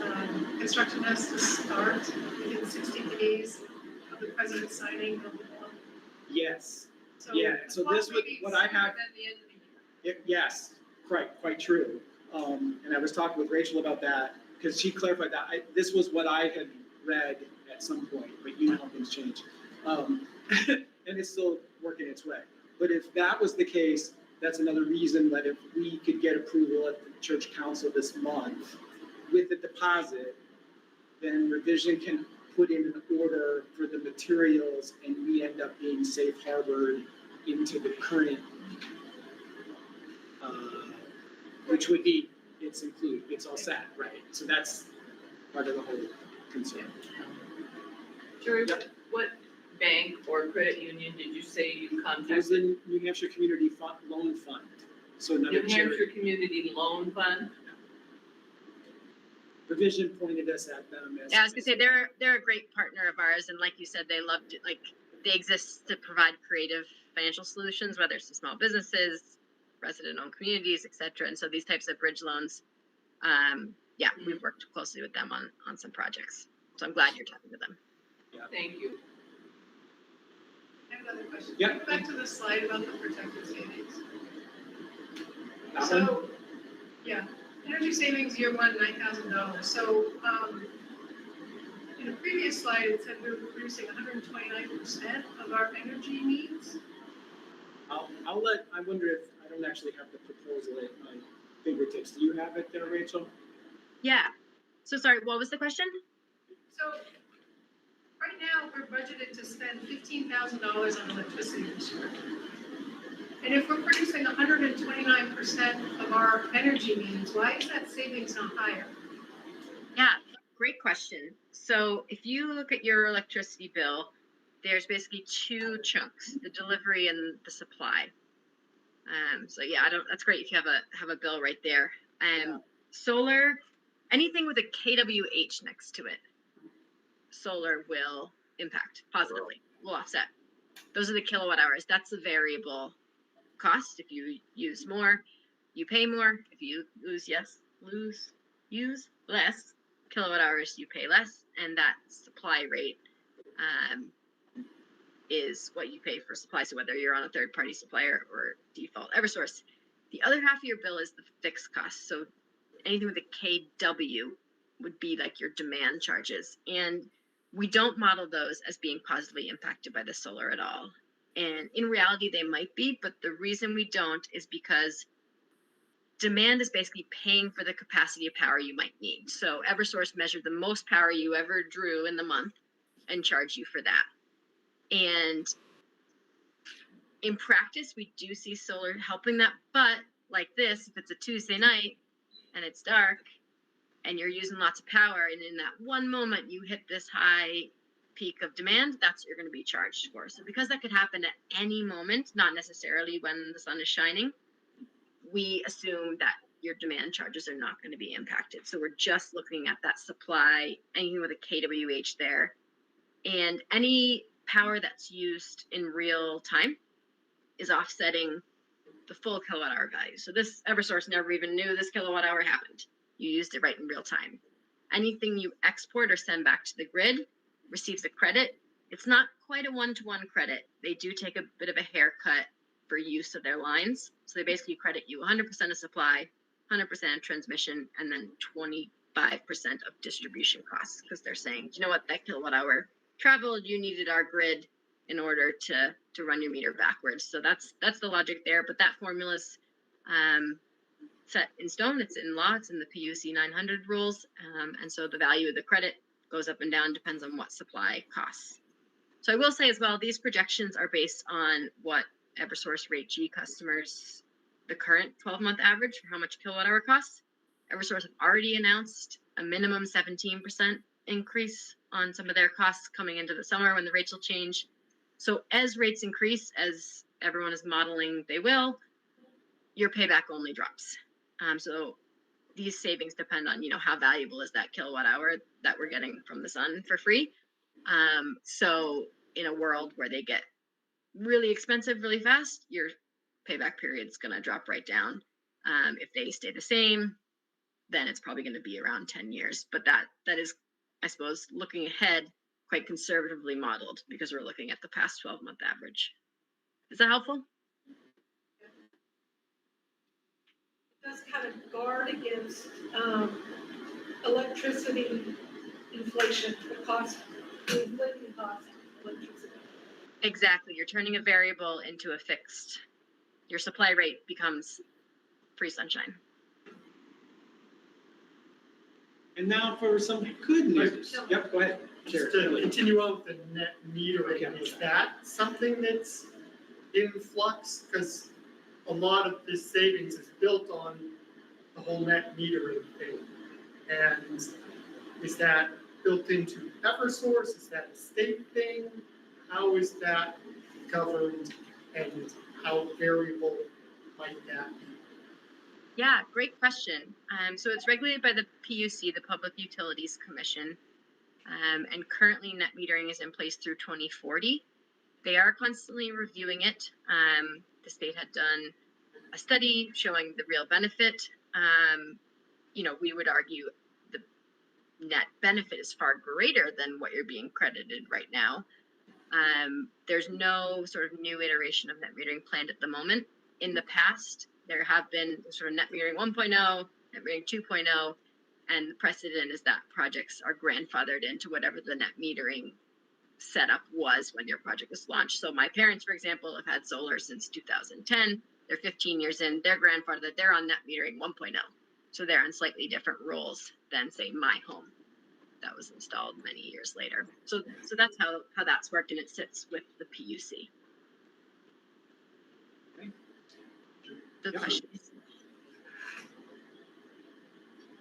Speaker 4: construction has to start within 60 days of the president signing of the bill?
Speaker 1: Yes,
Speaker 4: So
Speaker 1: yeah, so this would,
Speaker 4: maybe
Speaker 1: what I have,
Speaker 4: sooner than the end of the year.
Speaker 1: yes, quite true. And I was talking with Rachel about that, because she clarified that, this was what I had read at some point, but you know how things change. And it's still working its way. But if that was the case, that's another reason that if we could get approval at the church council this month with the deposit, then revision can put in an order for the materials and we end up being safe harbored into the current, which would be, it's all set, right? So that's part of the whole concern.
Speaker 6: Jerry, what bank or credit union did you say you
Speaker 1: It was
Speaker 6: contacted?
Speaker 1: the New Hampshire Community Loan Fund, so another
Speaker 6: New
Speaker 1: charity.
Speaker 6: Hampshire Community Loan Fund?
Speaker 1: Revision pointed us at them as.
Speaker 10: Yeah, I was gonna say they're a great partner of ours, and like you said, they loved it. Like they exist to provide creative financial solutions, whether it's to small businesses, resident-owned communities, et cetera. And so these types of bridge loans, yeah, we've worked closely with them on some projects. So I'm glad you're talking to them.
Speaker 6: Thank you.
Speaker 4: I have another question.
Speaker 1: Yeah.
Speaker 4: Go back to the slide about the protected savings.
Speaker 1: That
Speaker 4: So
Speaker 1: one?
Speaker 4: Yeah, energy savings year one, $9,000. So, in a previous slide, it said we were producing 129% of our energy needs.
Speaker 1: I wonder if, I don't actually have the proposal at my fingertips. Do you have it there, Rachel?
Speaker 10: Yeah. So sorry, what was the question?
Speaker 4: So, right now, we're budgeted to spend $15,000 on electricity this year. And if we're producing 129% of our energy needs, why is that savings not higher?
Speaker 10: Yeah, great question. So if you look at your electricity bill, there's basically two chunks, the delivery and the supply. So yeah, that's great if you have a bill right there. Solar, anything with a kWh next to it, solar will impact positively, will offset. Those are the kilowatt hours. That's the variable cost. If you use more, you pay more. If you use less kilowatt hours, you pay less, and that supply rate is what you pay for supply. So whether you're on a third party supplier or default Eversource, the other half of your bill is the fixed cost. So anything with a KW would be like your demand charges. And we don't model those as being positively impacted by the solar at all. And in reality, they might be, but the reason we don't is because demand is basically paying for the capacity of power you might need. So Eversource measured the most power you ever drew in the month and charged you for that. And in practice, we do see solar helping that. But like this, if it's a Tuesday night and it's dark and you're using lots of power, and in that one moment you hit this high peak of demand, that's what you're going to be charged for. So because that could happen at any moment, not necessarily when the sun is shining, we assume that your demand charges are not going to be impacted. So we're just looking at that supply, anything with a kWh there, and any power that's used in real time is offsetting the full kilowatt hour value. So this Eversource never even knew this kilowatt hour happened. You used it right in real time. Anything you export or send back to the grid receives a credit. It's not quite a one-to-one credit. They do take a bit of a haircut for use of their lines. So they basically credit you 100% of supply, 100% of transmission, and then 25% of distribution costs, because they're saying, you know what, that kilowatt hour traveled, you needed our grid in order to run your meter backwards. So that's the logic there. But that formula's set in stone. It's in law. It's in the PUC 900 rules. And so the value of the credit goes up and down, depends on what supply costs. So I will say as well, these projections are based on what Eversource Rate G customers, the current 12-month average for how much kilowatt hour costs. Eversource have already announced a minimum 17% increase on some of their costs coming into the summer when the rates will change. So as rates increase, as everyone is modeling they will, your payback only drops. So these savings depend on, how valuable is that kilowatt hour that we're getting from the sun for free. So in a world where they get really expensive really fast, your payback period is going to drop right down. If they stay the same, then it's probably going to be around 10 years. But that is, I suppose, looking ahead, quite conservatively modeled, because we're looking at the past 12-month average. Is that helpful?
Speaker 2: Does kind of guard against electricity inflation, the inflating cost of electricity.
Speaker 10: Exactly. You're turning a variable into a fixed. Your supply rate becomes free sunshine.
Speaker 1: And now for some good news. Yep, go ahead.
Speaker 5: Just to continue on with the net metering, is that something that's in flux? Because a lot of this savings is built on the whole net metering thing. And is that built into Eversource? Is that a state thing? How is that governed, and how variable might that be?
Speaker 10: Yeah, great question. So it's regulated by the PUC, the Public Utilities Commission, and currently net metering is in place through 2040. They are constantly reviewing it. The state had done a study showing the real benefit. We would argue the net benefit is far greater than what you're being credited right now. There's no sort of new iteration of net metering planned at the moment. In the past, There have been sort of net metering 1.0, net metering 2.0, and the precedent is that projects are grandfathered into whatever the net metering setup was when your project was launched. So my parents, for example, have had solar since 2010. They're 15 years in, they're grandfathered, they're on net metering 1.0. So they're on slightly different rules than, say, my home that was installed many years later. So that's how that's worked, and it sits with the PUC.
Speaker 1: Okay.
Speaker 10: Good
Speaker 1: Yeah.
Speaker 10: questions.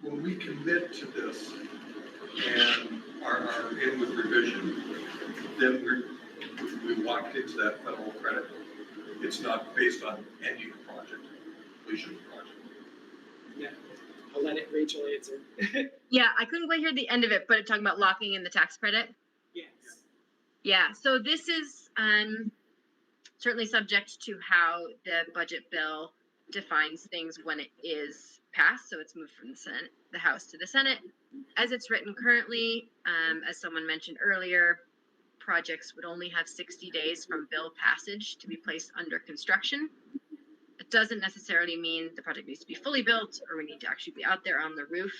Speaker 8: When we commit to this and are in with revision, then we walk into that federal credit. It's not based on ending the project, completion of the project.
Speaker 1: I'll let Rachel answer.
Speaker 10: Yeah, I couldn't quite hear the end of it, but talking about locking in the tax credit.
Speaker 1: Yes.
Speaker 10: Yeah, so this is certainly subject to how the budget bill defines things when it is passed. So it's moved from the House to the Senate. As it's written currently, as someone mentioned earlier, projects would only have 60 days from bill passage to be placed under construction. It doesn't necessarily mean the project needs to be fully built or we need to actually be out there on the roof.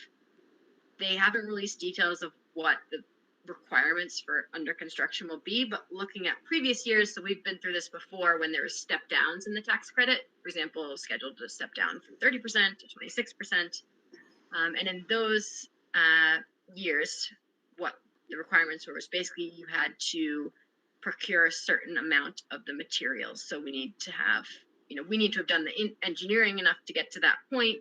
Speaker 10: They haven't released details of what the requirements for under construction will be, but looking at previous years, so we've been through this before when there was step downs in the tax credit, for example, scheduled to step down from 30% to 26%. And in those years, what the requirements were was basically you had to procure a certain amount of the materials. So we need to have, we need to have done the engineering enough to get to that point.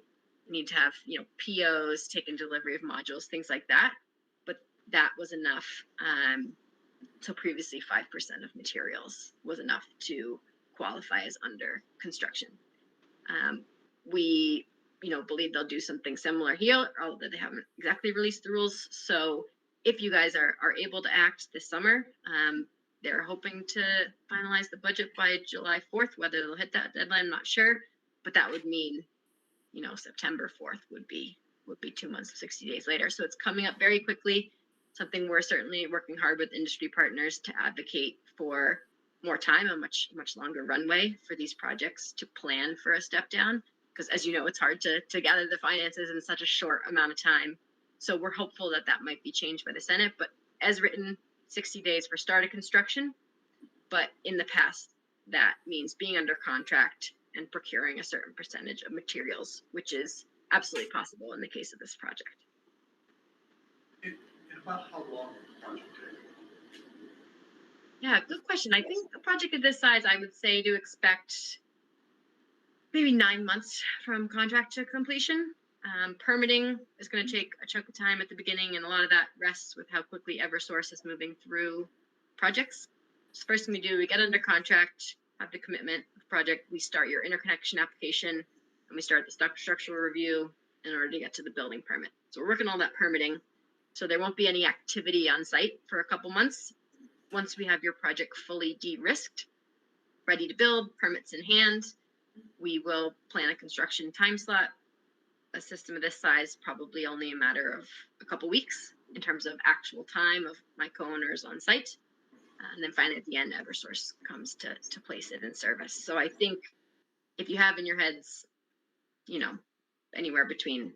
Speaker 10: We need to have, POs, taken delivery of modules, things like that. But that was enough. So previously 5% of materials was enough to qualify as under construction. We, believe they'll do something similar here, although they haven't exactly released the rules. So if you guys are able to act this summer, they're hoping to finalize the budget by July 4th. Whether they'll hit that deadline, I'm not sure, but that would mean, September 4th would be 2 months, 60 days later. So it's coming up very quickly. Something we're certainly working hard with industry partners to advocate for more time, a much longer runway for these projects to plan for a step down. Because as you know, it's hard to gather the finances in such a short amount of time. So we're hopeful that might be changed by the Senate, but as written, 60 days for start of construction. But in the past, that means being under contract and procuring a certain percentage of materials, which is absolutely possible in the case of this project.
Speaker 8: And about how long the project take?
Speaker 10: Yeah, good question. I think a project of this size, I would say to expect maybe 9 months from contract to completion. Permitting is going to take a chunk of time at the beginning, and a lot of that rests with how quickly Eversource is moving through projects. So first thing we do, we get under contract, have the commitment of the project, we start your interconnection application, and we start the structural review in order to get to the building permit. So we're working on that permitting. So there won't be any activity on site for a couple months. Once we have your project fully de-risked, ready to build, permits in hand, we will plan a construction time slot. A system of this size, probably only a matter of a couple weeks in terms of actual time of my co-owners on site. And then finally at the end, Eversource comes to place it in service. So I think if you have in your heads, anywhere between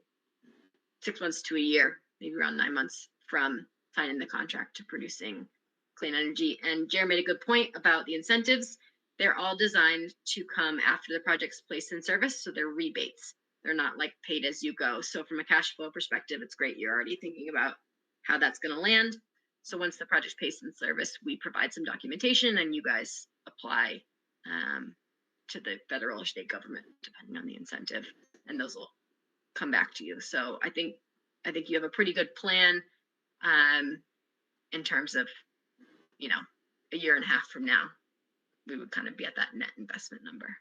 Speaker 10: 6 months to a year, maybe around 9 months from signing the contract to producing clean energy. And Jerry made a good point about the incentives. They're all designed to come after the project's placed in service. So they're rebates. They're not like paid as you go. So from a cash flow perspective, it's great. You're already thinking about how that's going to land. So once the project's placed in service, we provide some documentation and you guys apply to the federal or state government, depending on the incentive, and those will come back to you. So I think you have a pretty good plan in terms of, a year and a half from now, we would kind of be at that net investment number.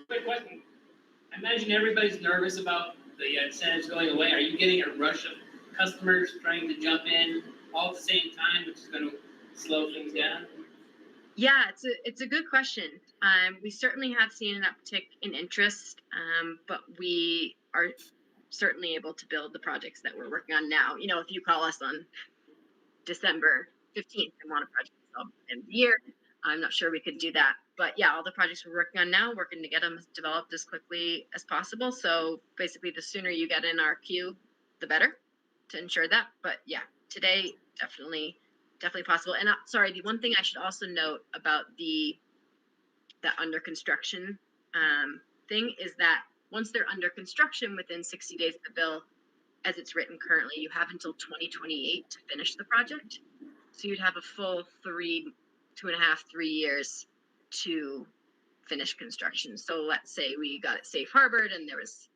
Speaker 3: Quick question. I imagine everybody's nervous about the incentives going away. Are you getting a rush of customers trying to jump in all at the same time, which is going to slow things down?
Speaker 10: Yeah, it's a good question. We certainly have seen an uptick in interest, but we are certainly able to build the projects that we're working on now. If you call us on December 15th and want a project solved in the year, I'm not sure we could do that. But yeah, all the projects we're working on now, working to get them developed as quickly as possible. So basically, the sooner you get in our queue, the better to ensure that. But yeah, today, definitely possible. And sorry, the one thing I should also note about the under construction thing is that once they're under construction within 60 days of the bill, as it's written currently, you have until 2028 to finish the project. So you'd have a full 2.5, 3 years to finish construction. So let's say we got it safe harbored and there was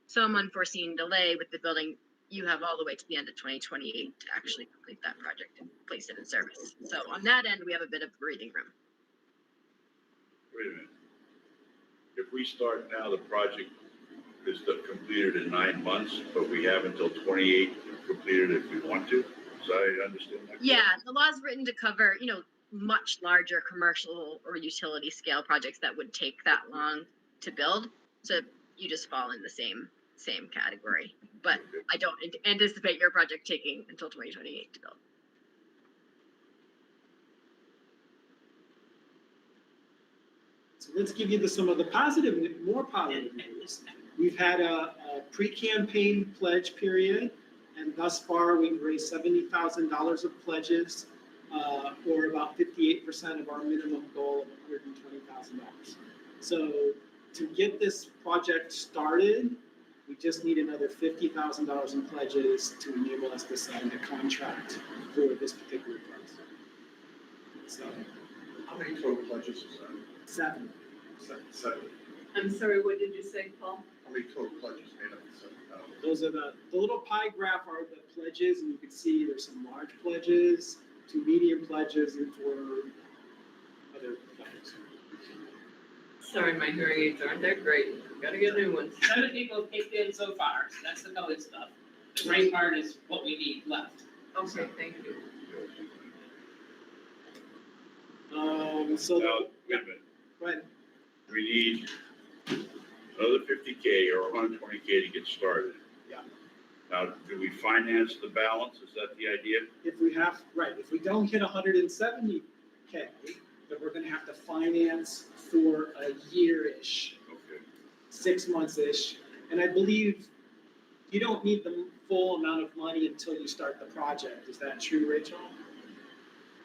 Speaker 10: some unforeseen delay with the building, you have all the way to the end of 2028 to actually complete that project and place it in service. So on that end, we have a bit of breathing room.
Speaker 7: Wait a minute. If we start now, the project is completed in 9 months, but we have until 28 to complete it if we want to. So I understand that.
Speaker 10: Yeah, the law is written to cover, much larger commercial or utility scale projects that would take that long to build. So you just fall in the same category. But I don't anticipate your project taking until 2028 to build.
Speaker 1: So let's give you some of the more positive news. We've had a pre-campaign pledge period, and thus far we've raised $70,000 of pledges, or about 58% of our minimum goal of $120,000. So to get this project started, we just need another $50,000 in pledges to enable us to sign the contract for this particular price. So
Speaker 8: How many total pledges is that?
Speaker 1: 7.
Speaker 8: Seven.
Speaker 6: I'm sorry, what did you say, Paul?
Speaker 8: How many total pledges made up of 7,000?
Speaker 1: Those are the little pie graph are the pledges, and you can see there's some large pledges, 2 medium pledges, and 4 other pledges.
Speaker 6: Sorry, my hearing aids aren't that great. Gotta get new ones.
Speaker 3: 7 people have kicked in so far, so that's the colored stuff. The gray part is what we need left.
Speaker 6: Okay, thank you.
Speaker 1: So
Speaker 7: Now, wait a minute.
Speaker 1: go ahead.
Speaker 7: We need another 50K or 120K to get started.
Speaker 1: Yeah.
Speaker 7: Now, do we finance the balance? Is that the idea?
Speaker 1: If we don't hit 170K, then we're gonna have to finance for a year-ish,
Speaker 7: Okay.
Speaker 1: 6 months-ish. And I believe you don't need the full amount of money until you start the project. Is that true, Rachel?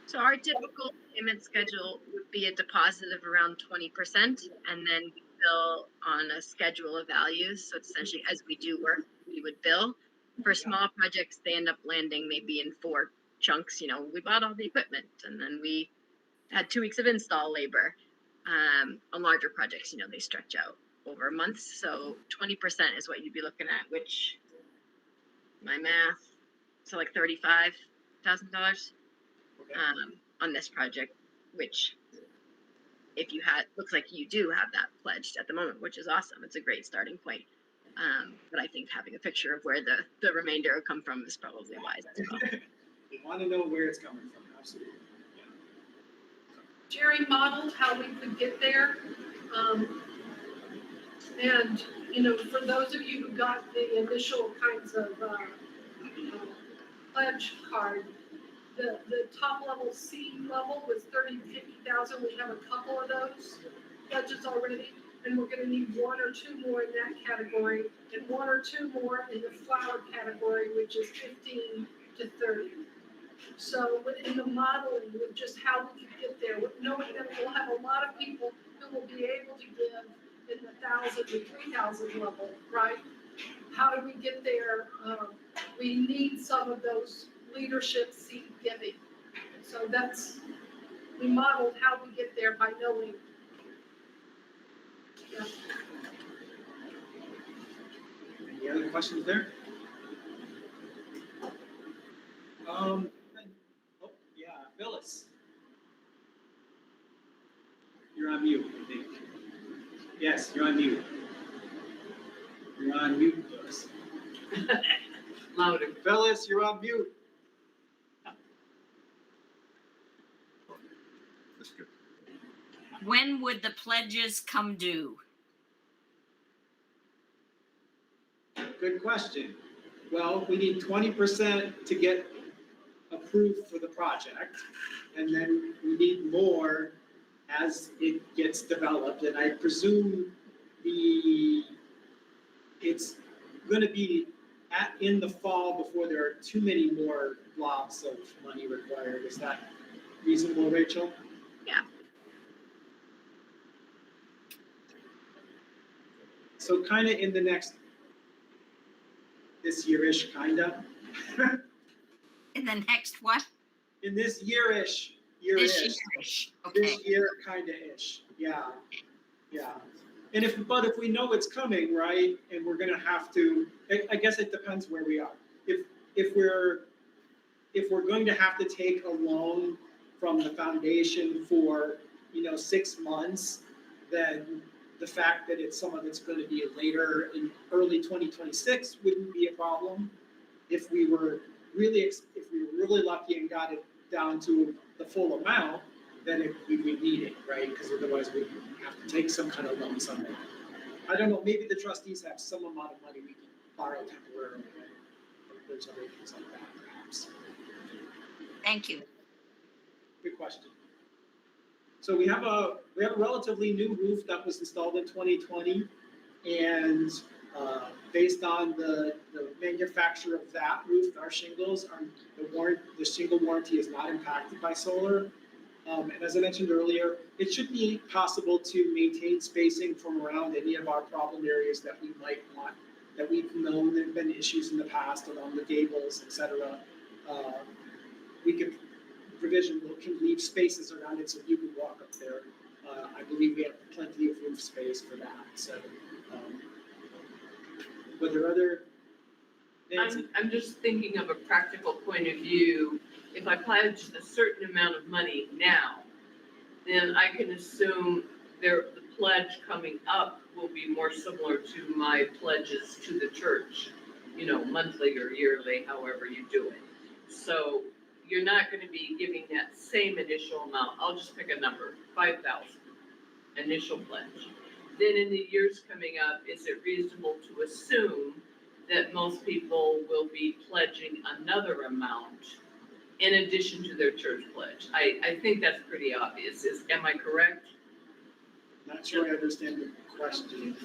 Speaker 10: So our typical payment schedule would be a deposit of around 20%, and then we bill on a schedule of values. So it's essentially as we do work, we would bill. For small projects, they end up landing maybe in 4 chunks. We bought all the equipment, and then we had 2 weeks of install labor. On larger projects, they stretch out over months. So 20% is what you'd be looking at, which my math, so like $35,000. On this project, which if you looks like you do have that pledged at the moment, which is awesome. It's a great starting point. But I think having a picture of where the remainder will come from is probably wise as well.
Speaker 1: We want to know where it's coming from, absolutely.
Speaker 2: Jerry modeled how we could get there. And, for those of you who got the initial kinds of pledge card, the top level C level was 50,000. We have a couple of those pledges already, and we're gonna need 1 or 2 more in that category, and 1 or 2 more in the flower category, which is 15 to 30. So in the modeling with just how we can get there, with knowing that we'll have a lot of people who will be able to give in the 1,000 to 3,000 level, right? How do we get there? We need some of those leadership seat giving. So we modeled how we get there by knowing. Yeah.
Speaker 1: Any other questions there? Phyllis. You're on mute, I think. Yes, you're on mute. You're on mute, Phyllis.
Speaker 6: Louder.
Speaker 1: Phyllis, you're on mute.
Speaker 8: That's good.
Speaker 11: When would the pledges come due?
Speaker 1: Good question. Well, we need 20% to get approved for the project, and then we need more as it gets developed, and I presume it's gonna be in the fall before there are too many more blocks of money required. Is that reasonable, Rachel?
Speaker 10: Yeah.
Speaker 1: So kinda in the next, this year-ish, kinda.
Speaker 11: In the next what?
Speaker 1: In this year-ish,
Speaker 11: This
Speaker 1: year-ish.
Speaker 11: year-ish, okay.
Speaker 1: This year, kinda-ish, yeah, yeah. And but if we know it's coming, right, and we're gonna have to, I guess it depends where we are. If we're going to have to take a loan from the foundation for, 6 months, then the fact that it's someone that's gonna be later in early 2026 wouldn't be a problem. If we were really lucky and got it down to the full amount, then we would need it, right? Because otherwise we'd have to take some kind of loan somewhere. I don't know, maybe the trustees have some amount of money we can borrow temporarily, right? Or there's other things like that, perhaps.
Speaker 11: Thank you.
Speaker 1: Good question. So we have a relatively new roof that was installed in 2020, and based on the manufacture of that roof, our shingles, the shingle warranty is not impacted by solar. And as I mentioned earlier, it should be possible to maintain spacing from around any of our problem areas that we might want, that we've known there have been issues in the past along the gables, et cetera. We can leave spaces around it so you can walk up there. I believe we have plenty of roof space for that, so. Were there other? Nancy?
Speaker 6: I'm just thinking of a practical point of view. If I pledge a certain amount of money now, then I can assume the pledge coming up will be more similar to my pledges to the church, monthly or yearly, however you do it. So you're not gonna be giving that same initial amount. I'll just pick a number, 5,000 initial pledge. Then in the years coming up, is it reasonable to assume that most people will be pledging another amount in addition to their church pledge? I think that's pretty obvious. Am I correct?
Speaker 1: Not sure I understand the question.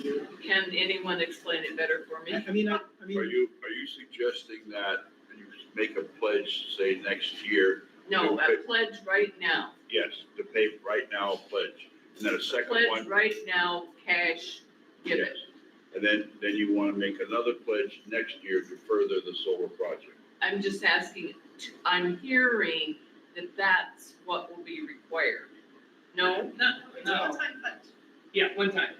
Speaker 6: Can anyone explain it better for me?
Speaker 1: I mean,
Speaker 7: Are you suggesting that you make a pledge, say, next year?
Speaker 6: No, a pledge right now.
Speaker 7: Yes, to pay right now a pledge, and then a second
Speaker 6: Pledge
Speaker 7: one.
Speaker 6: right now, cash, give it.
Speaker 7: Yes. And then you want to make another pledge next year to further the solar project.
Speaker 6: I'm just asking, I'm hearing that that's what will be required. No?
Speaker 3: No,
Speaker 4: One-time pledge.
Speaker 3: yeah, one time.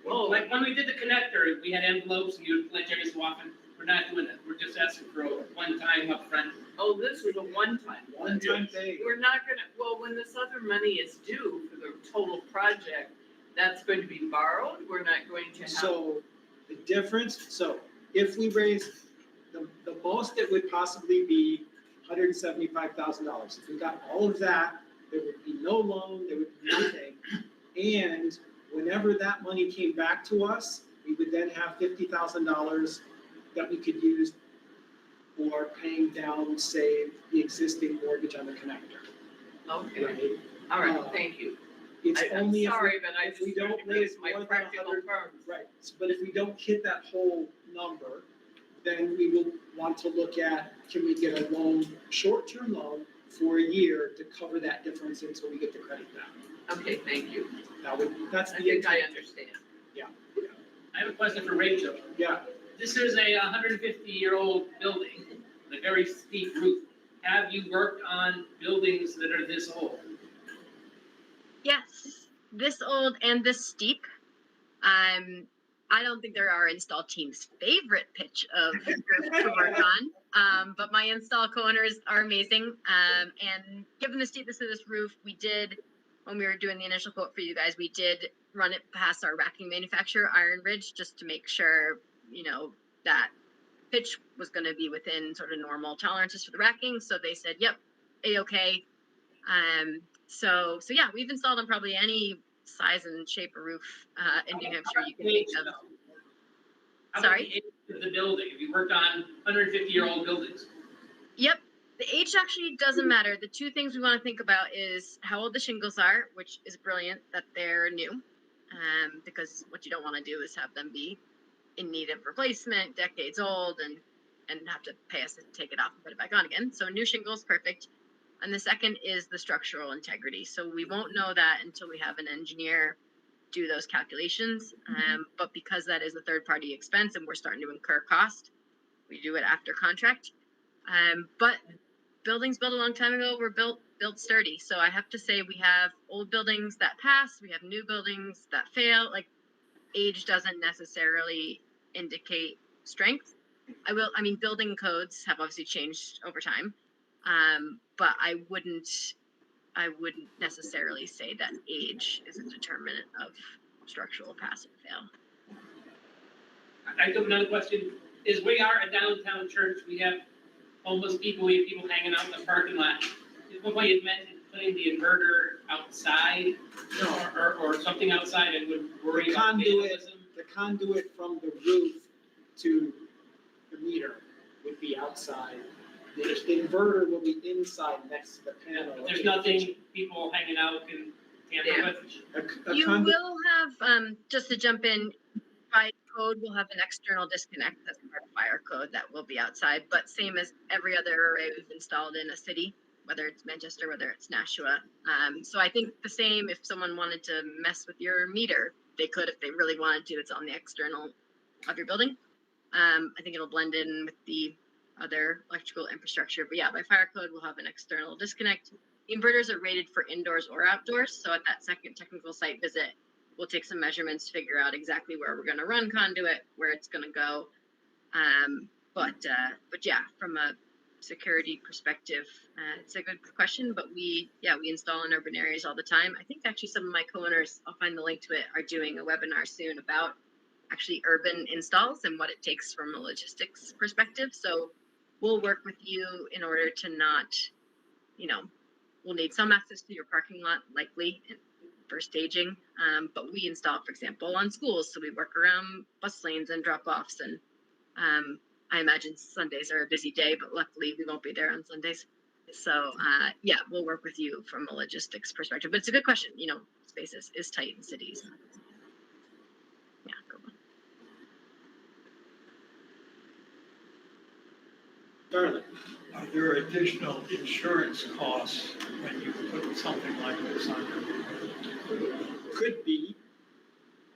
Speaker 6: Oh,
Speaker 3: Like when we did the connector, we had envelopes and you would pledge every so often. We're not doing that. We're just asking for a one-time upfront.
Speaker 6: oh, this was a one-time.
Speaker 1: one-time thing.
Speaker 6: We're not gonna, well, when this other money is due for the total project, that's going to be borrowed? We're not going to have.
Speaker 1: So the difference, so if we raise, the most it would possibly be $175,000. If we got all of that, there would be no loan, there would be nothing. And whenever that money came back to us, we would then have $50,000 that we could use for paying down, say, the existing mortgage on the connector,
Speaker 6: Okay,
Speaker 1: right?
Speaker 6: all right, thank you.
Speaker 1: It's
Speaker 6: I'm
Speaker 1: only if
Speaker 6: sorry, but I
Speaker 1: if we
Speaker 6: just
Speaker 1: don't
Speaker 6: don't
Speaker 1: raise
Speaker 6: my
Speaker 1: more than
Speaker 6: practical
Speaker 1: 100
Speaker 6: terms.
Speaker 1: Right, but if we don't hit that whole number, then we will want to look at, can we get a loan, short-term loan for a year to cover that difference until we get the credit back?
Speaker 6: Okay, thank you.
Speaker 1: That's
Speaker 6: I
Speaker 1: the
Speaker 6: think I
Speaker 1: intent.
Speaker 6: understand.
Speaker 3: I have a question for Rachel.
Speaker 1: Yeah,
Speaker 3: This is a 150-year-old building, with a very steep roof. Have you worked on buildings that are this old?
Speaker 10: Yes, this old and this steep. I don't think they're our install team's favorite pitch of roof to work on, but my install co-owners are amazing. And given the steepness of this roof, we did, when we were doing the initial quote for you guys, we did run it past our racking manufacturer, Iron Ridge, just to make sure, that pitch was going to be within sort of normal tolerances for the racking. So they said, yep, A-okay. So yeah, we've installed on probably any size and shape of roof in New Hampshire you can think of.
Speaker 3: How about
Speaker 10: Sorry?
Speaker 3: the age of the building? Have you worked on 150-year-old buildings?
Speaker 10: Yep, the The age actually doesn't matter. The two things we want to think about is how old the shingles are, which is brilliant that they're new. Because what you don't want to do is have them be in need of replacement, decades old, and have to pay us to take it off and put it back on again. So new shingles, perfect. And the second is the structural integrity. So we won't know that until we have an engineer do those calculations. But because that is a third-party expense and we're starting to incur cost, we do it after contract. But buildings built a long time ago were built sturdy. So I have to say we have old buildings that pass, we have new buildings that fail. Like, age doesn't necessarily indicate strength. I mean, building codes have obviously changed over time. But I wouldn't necessarily say that age is a determinant of structural pass or fail.
Speaker 3: I have another question, is we are a downtown church, we have homeless people, we have people hanging out in the parking lot. Is one way you mentioned putting the inverter outside, or something outside and would worry
Speaker 1: The
Speaker 3: about
Speaker 1: conduit.
Speaker 3: vandalism?
Speaker 1: The conduit from the roof to the meter would be outside. The inverter will be inside next to the panel.
Speaker 3: There's nothing people hanging out can tamper with?
Speaker 1: A
Speaker 10: You
Speaker 1: conduit,
Speaker 10: will have, just to jump in, by code, we'll have an external disconnect that's part of fire code that will be outside, but same as every other array we've installed in a city, whether it's Manchester, whether it's Nashua. So I think the same, if someone wanted to mess with your meter, they could if they really wanted to. It's on the external of your building. I think it'll blend in with the other electrical infrastructure, but yeah, by fire code, we'll have an external disconnect. Inverters are rated for indoors or outdoors, so at that second technical site visit, we'll take some measurements, figure out exactly where we're going to run conduit, where it's going to go. But yeah, from a security perspective, it's a good question. But we install in urban areas all the time. I think actually some of my co-owners, I'll find the link to it, are doing a webinar soon about actually urban installs and what it takes from a logistics perspective. So we'll work with you in order to not, we'll need some access to your parking lot, likely for staging. But we install, for example, on schools. So we work around bus lanes and drop-offs. And I imagine Sundays are a busy day, but luckily we won't be there on Sundays. So yeah, we'll work with you from a logistics perspective. But it's a good question. Space is tight in cities. Yeah, go on.
Speaker 1: Darling,
Speaker 9: Are there additional insurance costs when you put something like this on your roof?
Speaker 1: could be,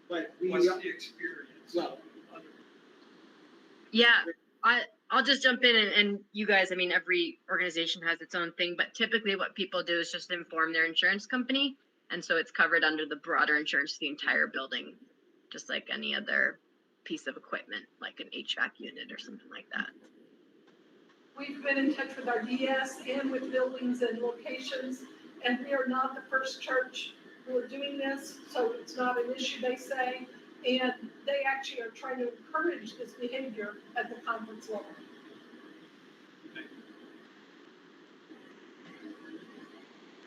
Speaker 1: but
Speaker 9: What's the experience?
Speaker 1: well,
Speaker 10: Yeah, I'll just jump in and you guys, I mean, every organization has its own thing, but typically what people do is just inform their insurance company. And so it's covered under the broader insurance, the entire building, just like any other piece of equipment, like an HVAC unit or something like that.
Speaker 2: We've been in touch with our DS and with buildings and locations, and we are not the first church who are doing this, so it's not an issue, they say. And they actually are trying to encourage this behavior at the conference level.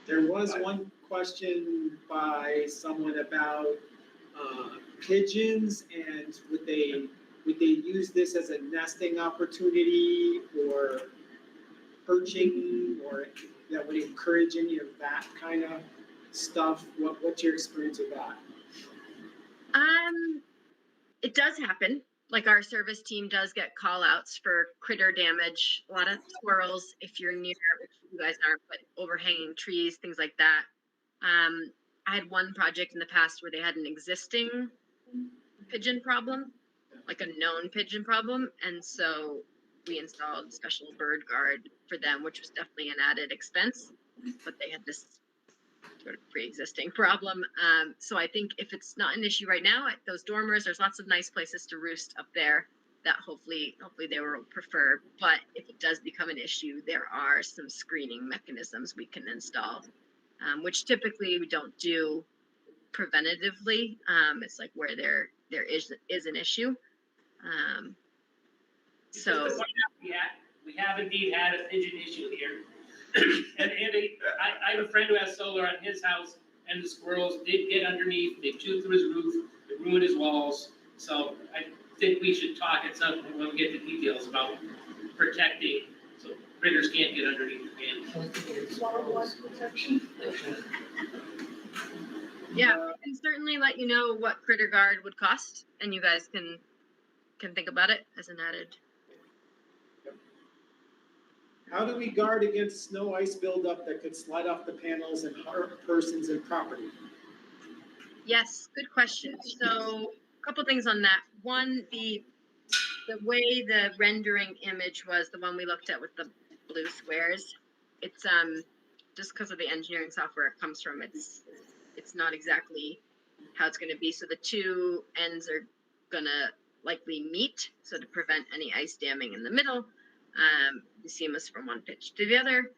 Speaker 1: there was one question by someone about pigeons and would they use this as a nesting opportunity or perching, or that would encourage any of that kind of stuff? What's your experience with that?
Speaker 10: It does happen. Like our service team does get call outs for critter damage, a lot of squirrels if you're near, which you guys aren't, but overhanging trees, things like that. I had one project in the past where they had an existing pigeon problem, like a known pigeon problem. And so we installed special bird guard for them, which was definitely an added expense, but they had this sort of pre-existing problem. So I think if it's not an issue right now, at those dormers, there's lots of nice places to roost up there that hopefully they will prefer. But if it does become an issue, there are some screening mechanisms we can install, which typically we don't do preventatively. It's like where there is an issue.
Speaker 3: Just to point out, we have indeed had a pigeon issue here. And Andy, I have a friend who has solar on his house, and the squirrels did get underneath, they chewed through his roof, they ruined his walls. So I think we should talk at some point when we get the details about protecting so critters can't get underneath the panels.
Speaker 10: Yeah, we can certainly let you know what critter guard would cost, and you guys can think about it as an added.
Speaker 1: How do we guard against snow ice buildup that could slide off the panels and hurt persons and property?
Speaker 10: Yes, good question. So a couple things on that. One, the way the rendering image was, the one we looked at with the blue squares, it's just because of the engineering software it comes from, it's not exactly how it's gonna be. So the two ends are gonna likely meet, so to prevent any ice damming in the middle. The seam is from one pitch to the other.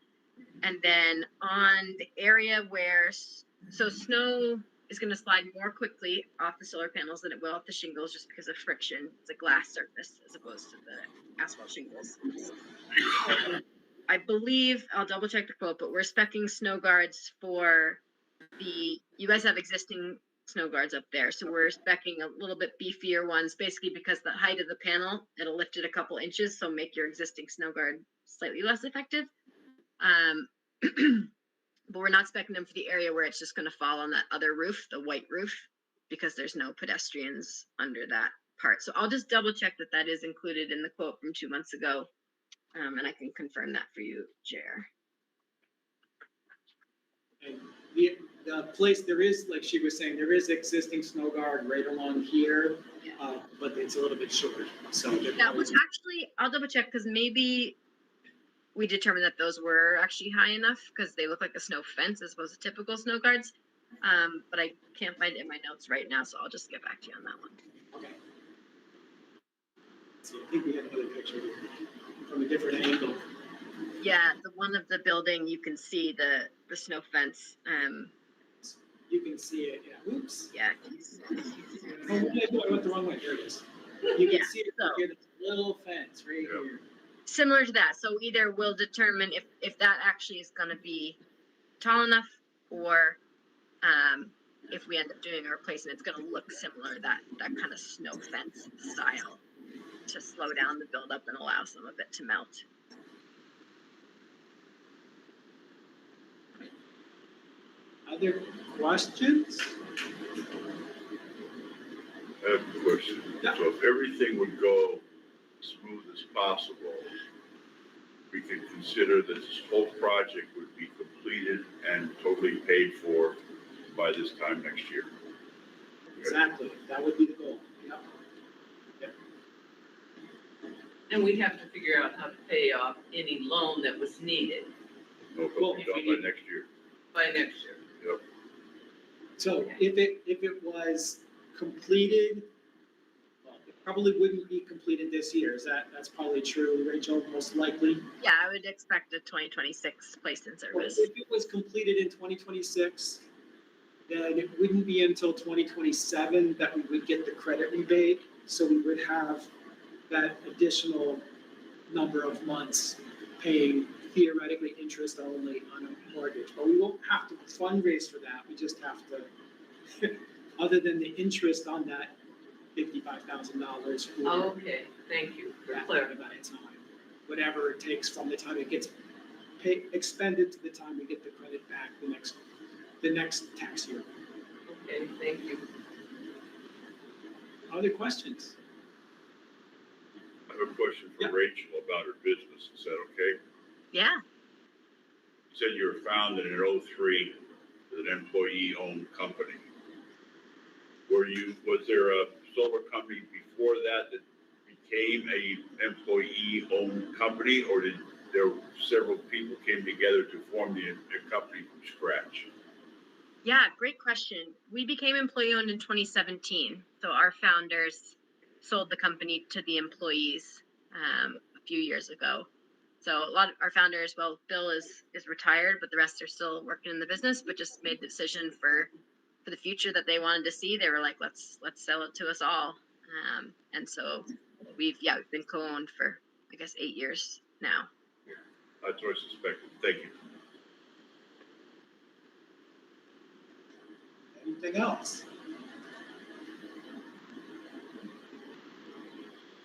Speaker 10: And then on the area where, so snow is going to slide more quickly off the solar panels than it will off the shingles just because of friction. It's a glass surface as opposed to the asphalt shingles. I believe, I'll double check the quote, but we're speccing snow guards for you guys have existing snow guards up there. So we're speccing a little bit beefier ones, basically because the height of the panel, it'll lift it a couple inches. So make your existing snow guard slightly less effective. But we're not speccing them for the area where it's just going to fall on that other roof, the white roof, because there's no pedestrians under that part. So I'll just double check that that is included in the quote from 2 months ago. And I can confirm that for you, Jer.
Speaker 1: And the place, there is, like she was saying, there is existing snow guard right along here, but it's a little bit short, so.
Speaker 10: Yeah, which actually, I'll double check, because maybe we determined that those were actually high enough, because they look like a snow fence as opposed to typical snow guards. But I can't find it in my notes right now, so I'll just get back to you on that one.
Speaker 1: Okay. So I think we had another picture from a different angle.
Speaker 10: Yeah, the one of the building, you can see the snow fence.
Speaker 1: You can see it, yeah, oops.
Speaker 10: Yeah.
Speaker 1: Oh, I went the wrong way, here it is. You can
Speaker 10: Yeah,
Speaker 1: see it
Speaker 10: so-
Speaker 1: here, the little fence right here.
Speaker 10: Similar to that, so either we'll determine if that actually is gonna be tall enough, or if we end up doing a replacement, it's gonna look similar, that kind of snow fence style, to slow down the buildup and allow some of it to melt.
Speaker 1: Other questions?
Speaker 7: I have a question.
Speaker 1: Yeah.
Speaker 7: So if everything would go smooth as possible, we could consider that this whole project would be completed and totally paid for by this time next year.
Speaker 1: Exactly, that would be the goal, yep.
Speaker 6: And we'd have to figure out how to pay off any loan that was needed
Speaker 7: No, it'll be done by next year.
Speaker 6: by next year.
Speaker 7: Yep.
Speaker 1: So if it was completed, well, it probably wouldn't be completed this year, that's probably true, Rachel, most likely.
Speaker 10: Yeah, I would expect a 2026 placed in
Speaker 1: But
Speaker 10: service.
Speaker 1: if it was completed in 2026, then it wouldn't be until 2027 that we would get the credit rebate. So we would have that additional number of months paying theoretically interest only on a mortgage. But we won't have to fundraise for that. We just have to, other than the interest on that $55,000 for
Speaker 6: Okay, thank you for
Speaker 1: that
Speaker 6: clarifying.
Speaker 1: amount of time. Whatever it takes from the time it gets expended to the time we get the credit back the next tax year.
Speaker 6: Okay, thank you.
Speaker 1: Other questions?
Speaker 7: I have a question
Speaker 1: Yeah.
Speaker 7: for Rachel about her business. Is that okay?
Speaker 10: Yeah,
Speaker 7: You said you were founded in '03 as an employee-owned company. Was there a solar company before that became a employee-owned company, or did there several people came together to form the company from scratch?
Speaker 10: yeah, great question. We became employee-owned in 2017, so our founders sold the company to the employees a few years ago. So a lot of our founders, well, Bill is retired, but the rest are still working in the business, but just made the decision for the future that they wanted to see. They were like, let's sell it to us all. And so we've been co-owned for, I guess, 8 years now.
Speaker 7: That's what I suspected. Thank you.
Speaker 1: Anything else?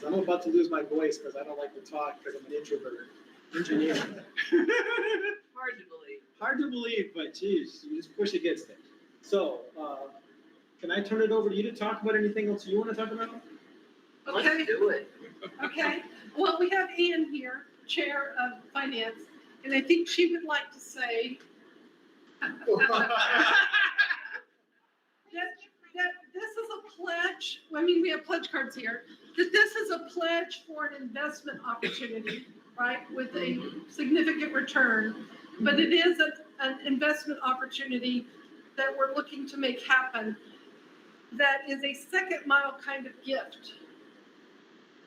Speaker 1: I'm about to lose my voice because I don't like to talk because I'm an introvert. engineer.
Speaker 6: Hard to believe.
Speaker 1: Hard to believe, but geez, you just push against it. So, can I turn it over to you to talk about anything else you want to talk about?
Speaker 2: Okay,
Speaker 6: Let's do it.
Speaker 2: okay. Well, we have Ann here, Chair of Finance, and I think she would like to say that this is a pledge, I mean, we have pledge cards here, that this is a pledge for an investment opportunity, right, with a significant return. But it is an investment opportunity that we're looking to make happen that is a second mile kind of gift.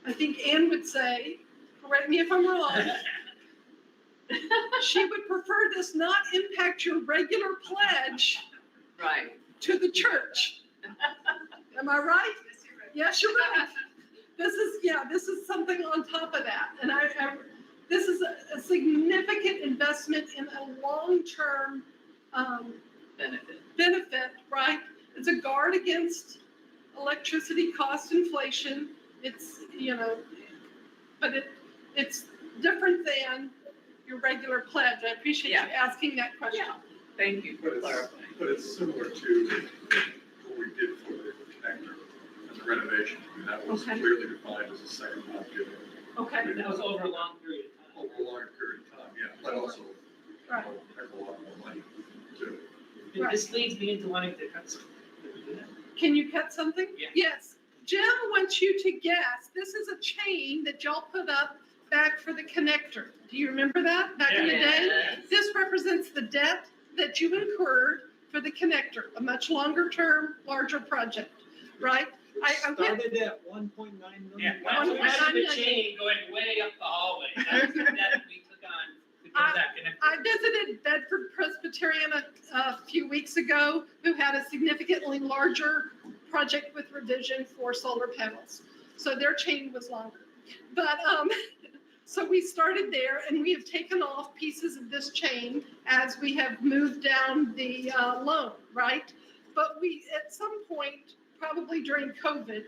Speaker 2: I think Ann would say, correct me if I'm wrong, she would prefer this not impact your regular pledge
Speaker 6: Right.
Speaker 2: to the church. Am I right? Yes, you're right. This is something on top of that. And this is a significant investment in a long-term benefit, right? It's a guard against electricity cost inflation. It's, but it's different than your regular pledge. I appreciate you asking that question.
Speaker 6: Yeah. Thank you for clarifying.
Speaker 8: But it's similar to what we did for the connector and the renovation. I mean, that was
Speaker 2: Okay.
Speaker 8: clearly defined as a second mile giving
Speaker 2: Okay,
Speaker 3: That was over a long period of time.
Speaker 8: over a longer period of time, yeah, but also a
Speaker 2: right.
Speaker 8: heck of a lot more money too.
Speaker 3: And this leads me into wanting to cut some.
Speaker 2: Can you cut something?
Speaker 3: Yeah.
Speaker 2: Yes. Jim wants you to guess. This is a chain that y'all put up back for the connector. Do you remember that back in the day?
Speaker 6: Yes.
Speaker 2: This represents the debt that you incurred for the connector, a much longer term, larger project, right? I went,
Speaker 1: Started at 1.9
Speaker 3: Yeah,
Speaker 1: million.
Speaker 3: why don't you
Speaker 2: One
Speaker 3: imagine the
Speaker 2: point
Speaker 3: chain going way up the hallway? That's the debt we took on to get that connected.
Speaker 2: I visited Bedford Presbyterian a few weeks ago, who had a significantly larger project with revision for solar panels. So their chain was longer. But, so we started there, and we have taken off pieces of this chain as we have moved down the loan, right? But we, at some point, probably during COVID,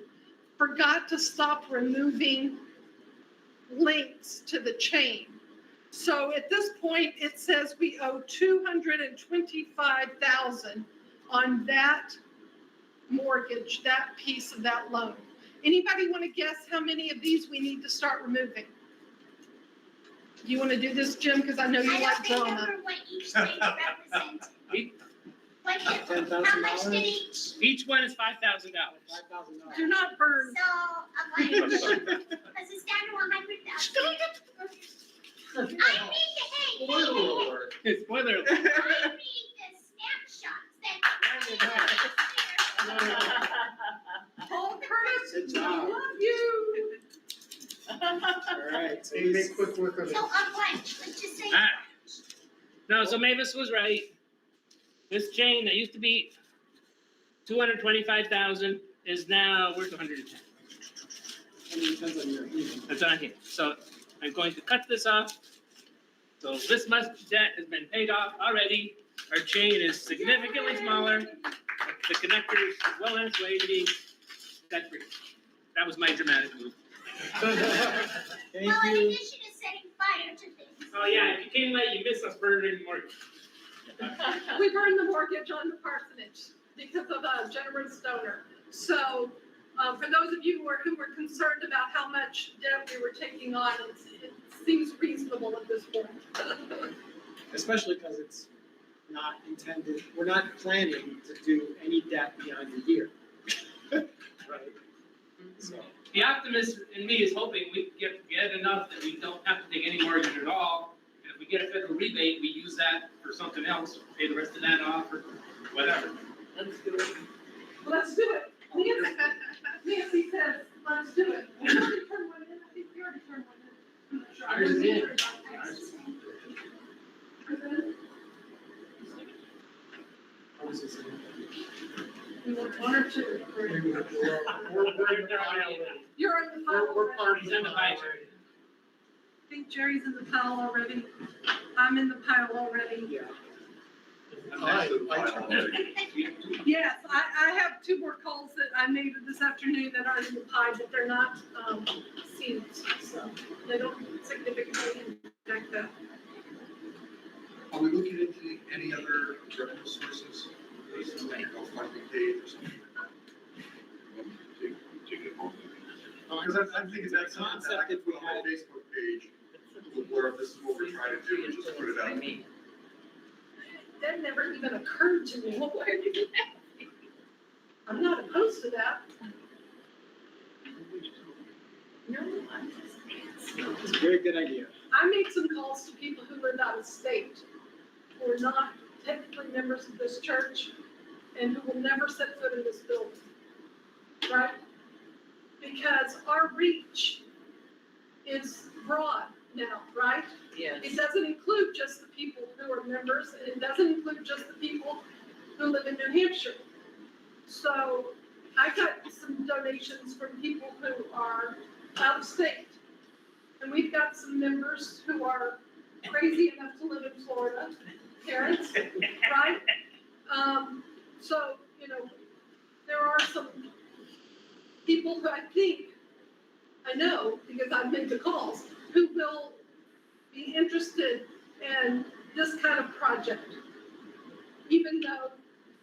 Speaker 2: forgot to stop removing links to the chain. So at this point, it says we owe $225,000 on that mortgage, that piece of that loan. Anybody want to guess how many of these we need to start removing? Do you want to do this, Jim? Because I know you like
Speaker 12: I don't
Speaker 2: drama.
Speaker 12: remember what each thing represented. Like, how much did each?
Speaker 3: Each one is $5,000.
Speaker 1: $5,000.
Speaker 2: Do not burn.
Speaker 12: So, I'm like, because it's down to 100,000. I read the,
Speaker 3: It's spoiler alert.
Speaker 12: I read the snapshots that.
Speaker 2: Paul Curtis,
Speaker 1: Good
Speaker 2: I
Speaker 1: job.
Speaker 2: love you.
Speaker 1: All right, so
Speaker 5: Make quick work of it.
Speaker 12: So, let's just say.
Speaker 3: Ah. No, so Mavis was right. This chain that used to be 225,000 is now worth 110.
Speaker 1: it depends on your opinion.
Speaker 3: That's on here. So I'm going to cut this off. So this much debt has been paid off already. Our chain is significantly smaller. The connector is well on its way to being debt free. That was my dramatic move.
Speaker 1: Thank
Speaker 12: Well, in
Speaker 1: you.
Speaker 12: addition to setting fire to things.
Speaker 3: Oh yeah, if you came late, you missed us burning mortgage.
Speaker 2: We burned the mortgage on the parsonage because of a generous donor. So, for those of you who were concerned about how much debt we were taking on, it seems reasonable at this point.
Speaker 1: Especially because it's not intended, we're not planning to do any debt beyond a year. Right? So,
Speaker 3: The optimist in me is hoping we get enough that we don't have to take any mortgage at all. And if we get a federal rebate, we use that for something else, pay the rest of that off or whatever.
Speaker 6: Let's do it.
Speaker 2: Let's do it. Nancy says, let's do it. We already turned one in. I think we already turned one in. I'm not sure.
Speaker 3: Ours is in.
Speaker 1: how is this?
Speaker 2: We want one or two.
Speaker 5: We're in the pile already.
Speaker 2: You're in the pile
Speaker 5: We're
Speaker 2: already.
Speaker 5: parties
Speaker 3: He's in the pile.
Speaker 2: I think Jerry's in the pile already. I'm in the pile already.
Speaker 1: Yeah.
Speaker 8: Next to the pile already.
Speaker 2: Yes, I have two more calls that I made this afternoon that are in the pile, but they're not sealed, so they don't significantly impact
Speaker 8: any other revenue sources? Something like a funding page or something?
Speaker 7: Take it home.
Speaker 8: Because I'm thinking that's something that I could put on my Facebook page, where this is what we're trying to do, and just put it out.
Speaker 2: That never even occurred to me. Why are you laughing? I'm not opposed to that.
Speaker 6: No, I'm just.
Speaker 1: It's a very good idea.
Speaker 2: I made some calls to people who live out of state, who are not technically members of this church, and who will never set foot in this building. Right? Because our reach is broad now, right?
Speaker 6: Yes.
Speaker 2: It doesn't include just the people who are members, and it doesn't include just the people who live in New Hampshire. So I got some donations from people who are out of state. And we've got some members who are crazy enough to live in Florida, parents, right? So, you know, there are some people who I know, because I've made the calls, who will be interested in this kind of project, even though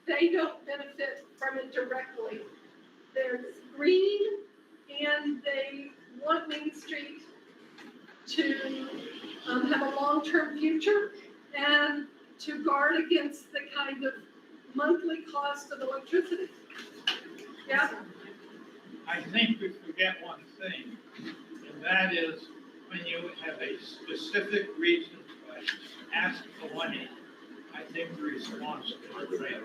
Speaker 2: they don't benefit from it directly. They're green and they want Main Street to have a long-term future and to guard against the kind of monthly cost of electricity. Yeah?
Speaker 9: I think we forget one thing, and that is when you have a specific reason to ask for money, I think the response is right.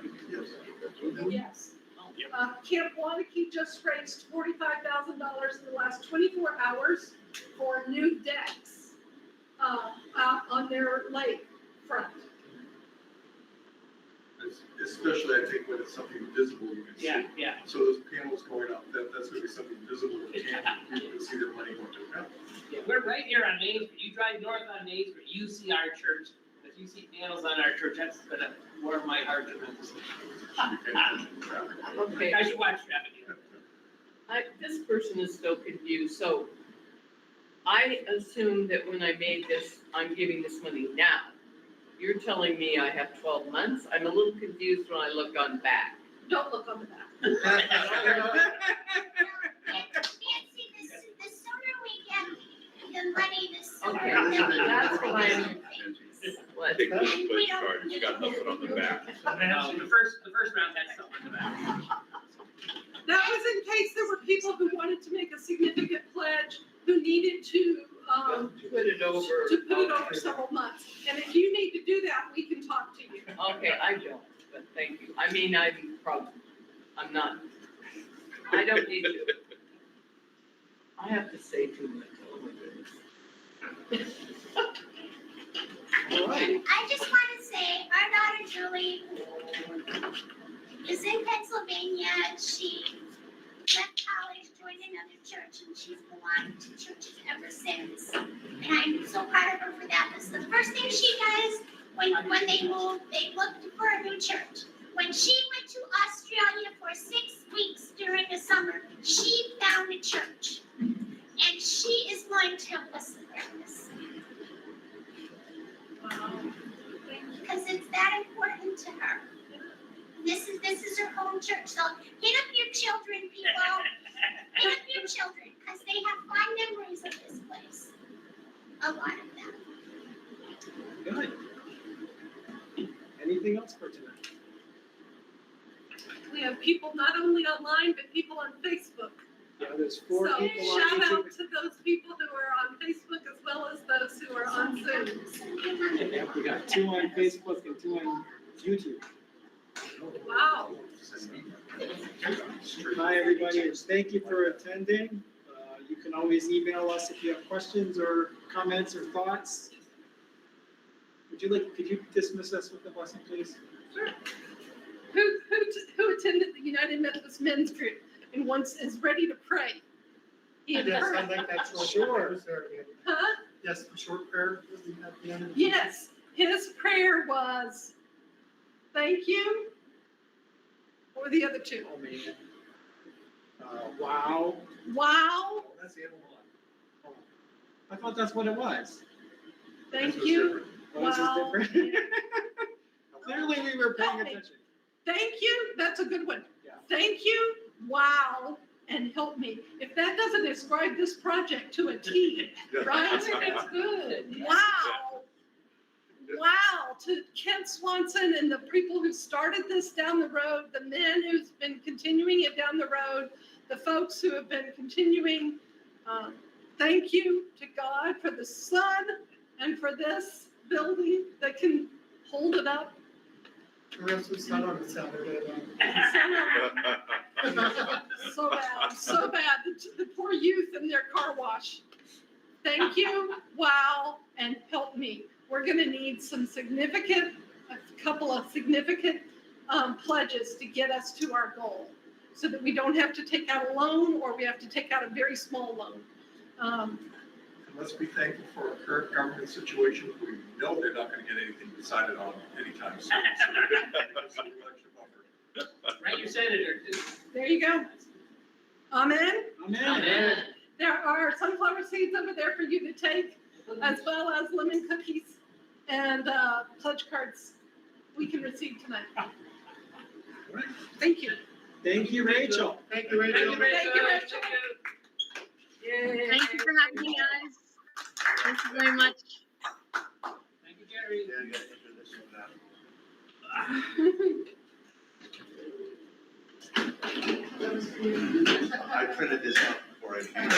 Speaker 2: Yes. Camp Wanakee just raised $45,000 in the last 24 hours for new decks out on their lake front.
Speaker 8: Especially, I think, when it's something visible you can see.
Speaker 3: Yeah, yeah.
Speaker 8: So those panels going up, that's gonna be something visible, that people can see their money going to.
Speaker 3: Yeah, we're right here on Main Street. You drive north on Main Street, you see our church. If you see panels on our church, that's gonna warm my heart tremendously.
Speaker 6: Okay,
Speaker 3: I should watch traffic.
Speaker 6: this person is still confused, so I assume that when I made this, I'm giving this money now. You're telling me I have 12 months? I'm a little confused when I look on back.
Speaker 2: Don't look on the back.
Speaker 12: Nancy, the sooner we get the money, the sooner.
Speaker 6: Okay, that's what I'm, what?
Speaker 7: Take this place card, it's got nothing on the back.
Speaker 3: The first round had something in the back.
Speaker 2: That was in case there were people who wanted to make a significant pledge, who needed to,
Speaker 6: Put it over.
Speaker 2: to put it over several months. And if you need to do that, we can talk to you.
Speaker 6: Okay, I don't, but thank you. I mean, I'm not, I don't need to. I have to say too much, oh my goodness.
Speaker 1: All right.
Speaker 12: I just want to say, our daughter Julie is in Pennsylvania. She left college, joined another church, and she's belonged to churches ever since. And I'm so proud of her for that. Because the first thing she does when they move, they look for a new church. When she went to Australia for 6 weeks during the summer, she found a church. And she is going to help us learn this. Because it's that important to her. This is her home church. So hit up your children, people. Hit up your children, because they have fond memories of this place. A lot of them.
Speaker 1: Good. Anything else for tonight?
Speaker 2: We have people not only online, but people on Facebook.
Speaker 1: Yeah, there's 4
Speaker 2: So
Speaker 1: people on
Speaker 2: shout out
Speaker 1: YouTube.
Speaker 2: to those people who are on Facebook as well as those who are on Zoom.
Speaker 1: Yeah, we got 2 on Facebook and 2 on YouTube.
Speaker 2: Wow.
Speaker 1: Hi, everybody. Thank you for attending. You can always email us if you have questions or comments or thoughts. Could you dismiss us with a blessing, please?
Speaker 2: Sure. Who attended the United Methodist Men's Group and once is ready to pray?
Speaker 5: Yes, I'd like that short
Speaker 1: Sure.
Speaker 5: prayer. Was there again?
Speaker 2: Huh?
Speaker 5: Yes, the short prayer was at the end.
Speaker 2: Yes, his prayer was, thank you. What were the other 2?
Speaker 1: Oh, man. Wow.
Speaker 2: Wow,
Speaker 8: That's the end one.
Speaker 1: I thought that's what it was.
Speaker 2: thank
Speaker 8: This was
Speaker 2: you.
Speaker 8: different.
Speaker 1: Oh, this is
Speaker 2: Wow.
Speaker 1: different. Clearly, we were paying
Speaker 2: Help me.
Speaker 1: attention.
Speaker 2: Thank you, that's a good one.
Speaker 1: Yeah.
Speaker 2: Thank you, wow, and help me. If that doesn't describe this project to a T, right?
Speaker 6: It's good.
Speaker 2: Wow. Wow, to Kent Swanson and the people who started this down the road, the men who's been continuing it down the road, the folks who have been continuing. Thank you to God for the sun and for this building that can hold it up.
Speaker 5: The rest was not on a Saturday though.
Speaker 2: So bad, so bad. The poor youth in their car wash. Thank you, wow, and help me. We're gonna need a couple of significant pledges to get us to our goal, so that we don't have to take out a loan or we have to take out a very small loan.
Speaker 8: And let's be thankful for our current government situation. We know they're not gonna get anything decided on anytime soon. So there's some election buffer.
Speaker 3: Write your senator too.
Speaker 2: There you go. Amen.
Speaker 1: Amen.
Speaker 2: There are sunflower seeds over there for you to take, as well as lemon cookies and pledge cards we can receive tonight. Thank you.
Speaker 1: Thank you, Rachel.
Speaker 5: Thank you, Rachel.
Speaker 2: Thank you, Rachel.
Speaker 6: Yay.
Speaker 10: Thank you for having me, guys. Thank you very much.
Speaker 3: Thank you, Jerry.
Speaker 8: Yeah, you gotta enter this one out. I printed this out before I came.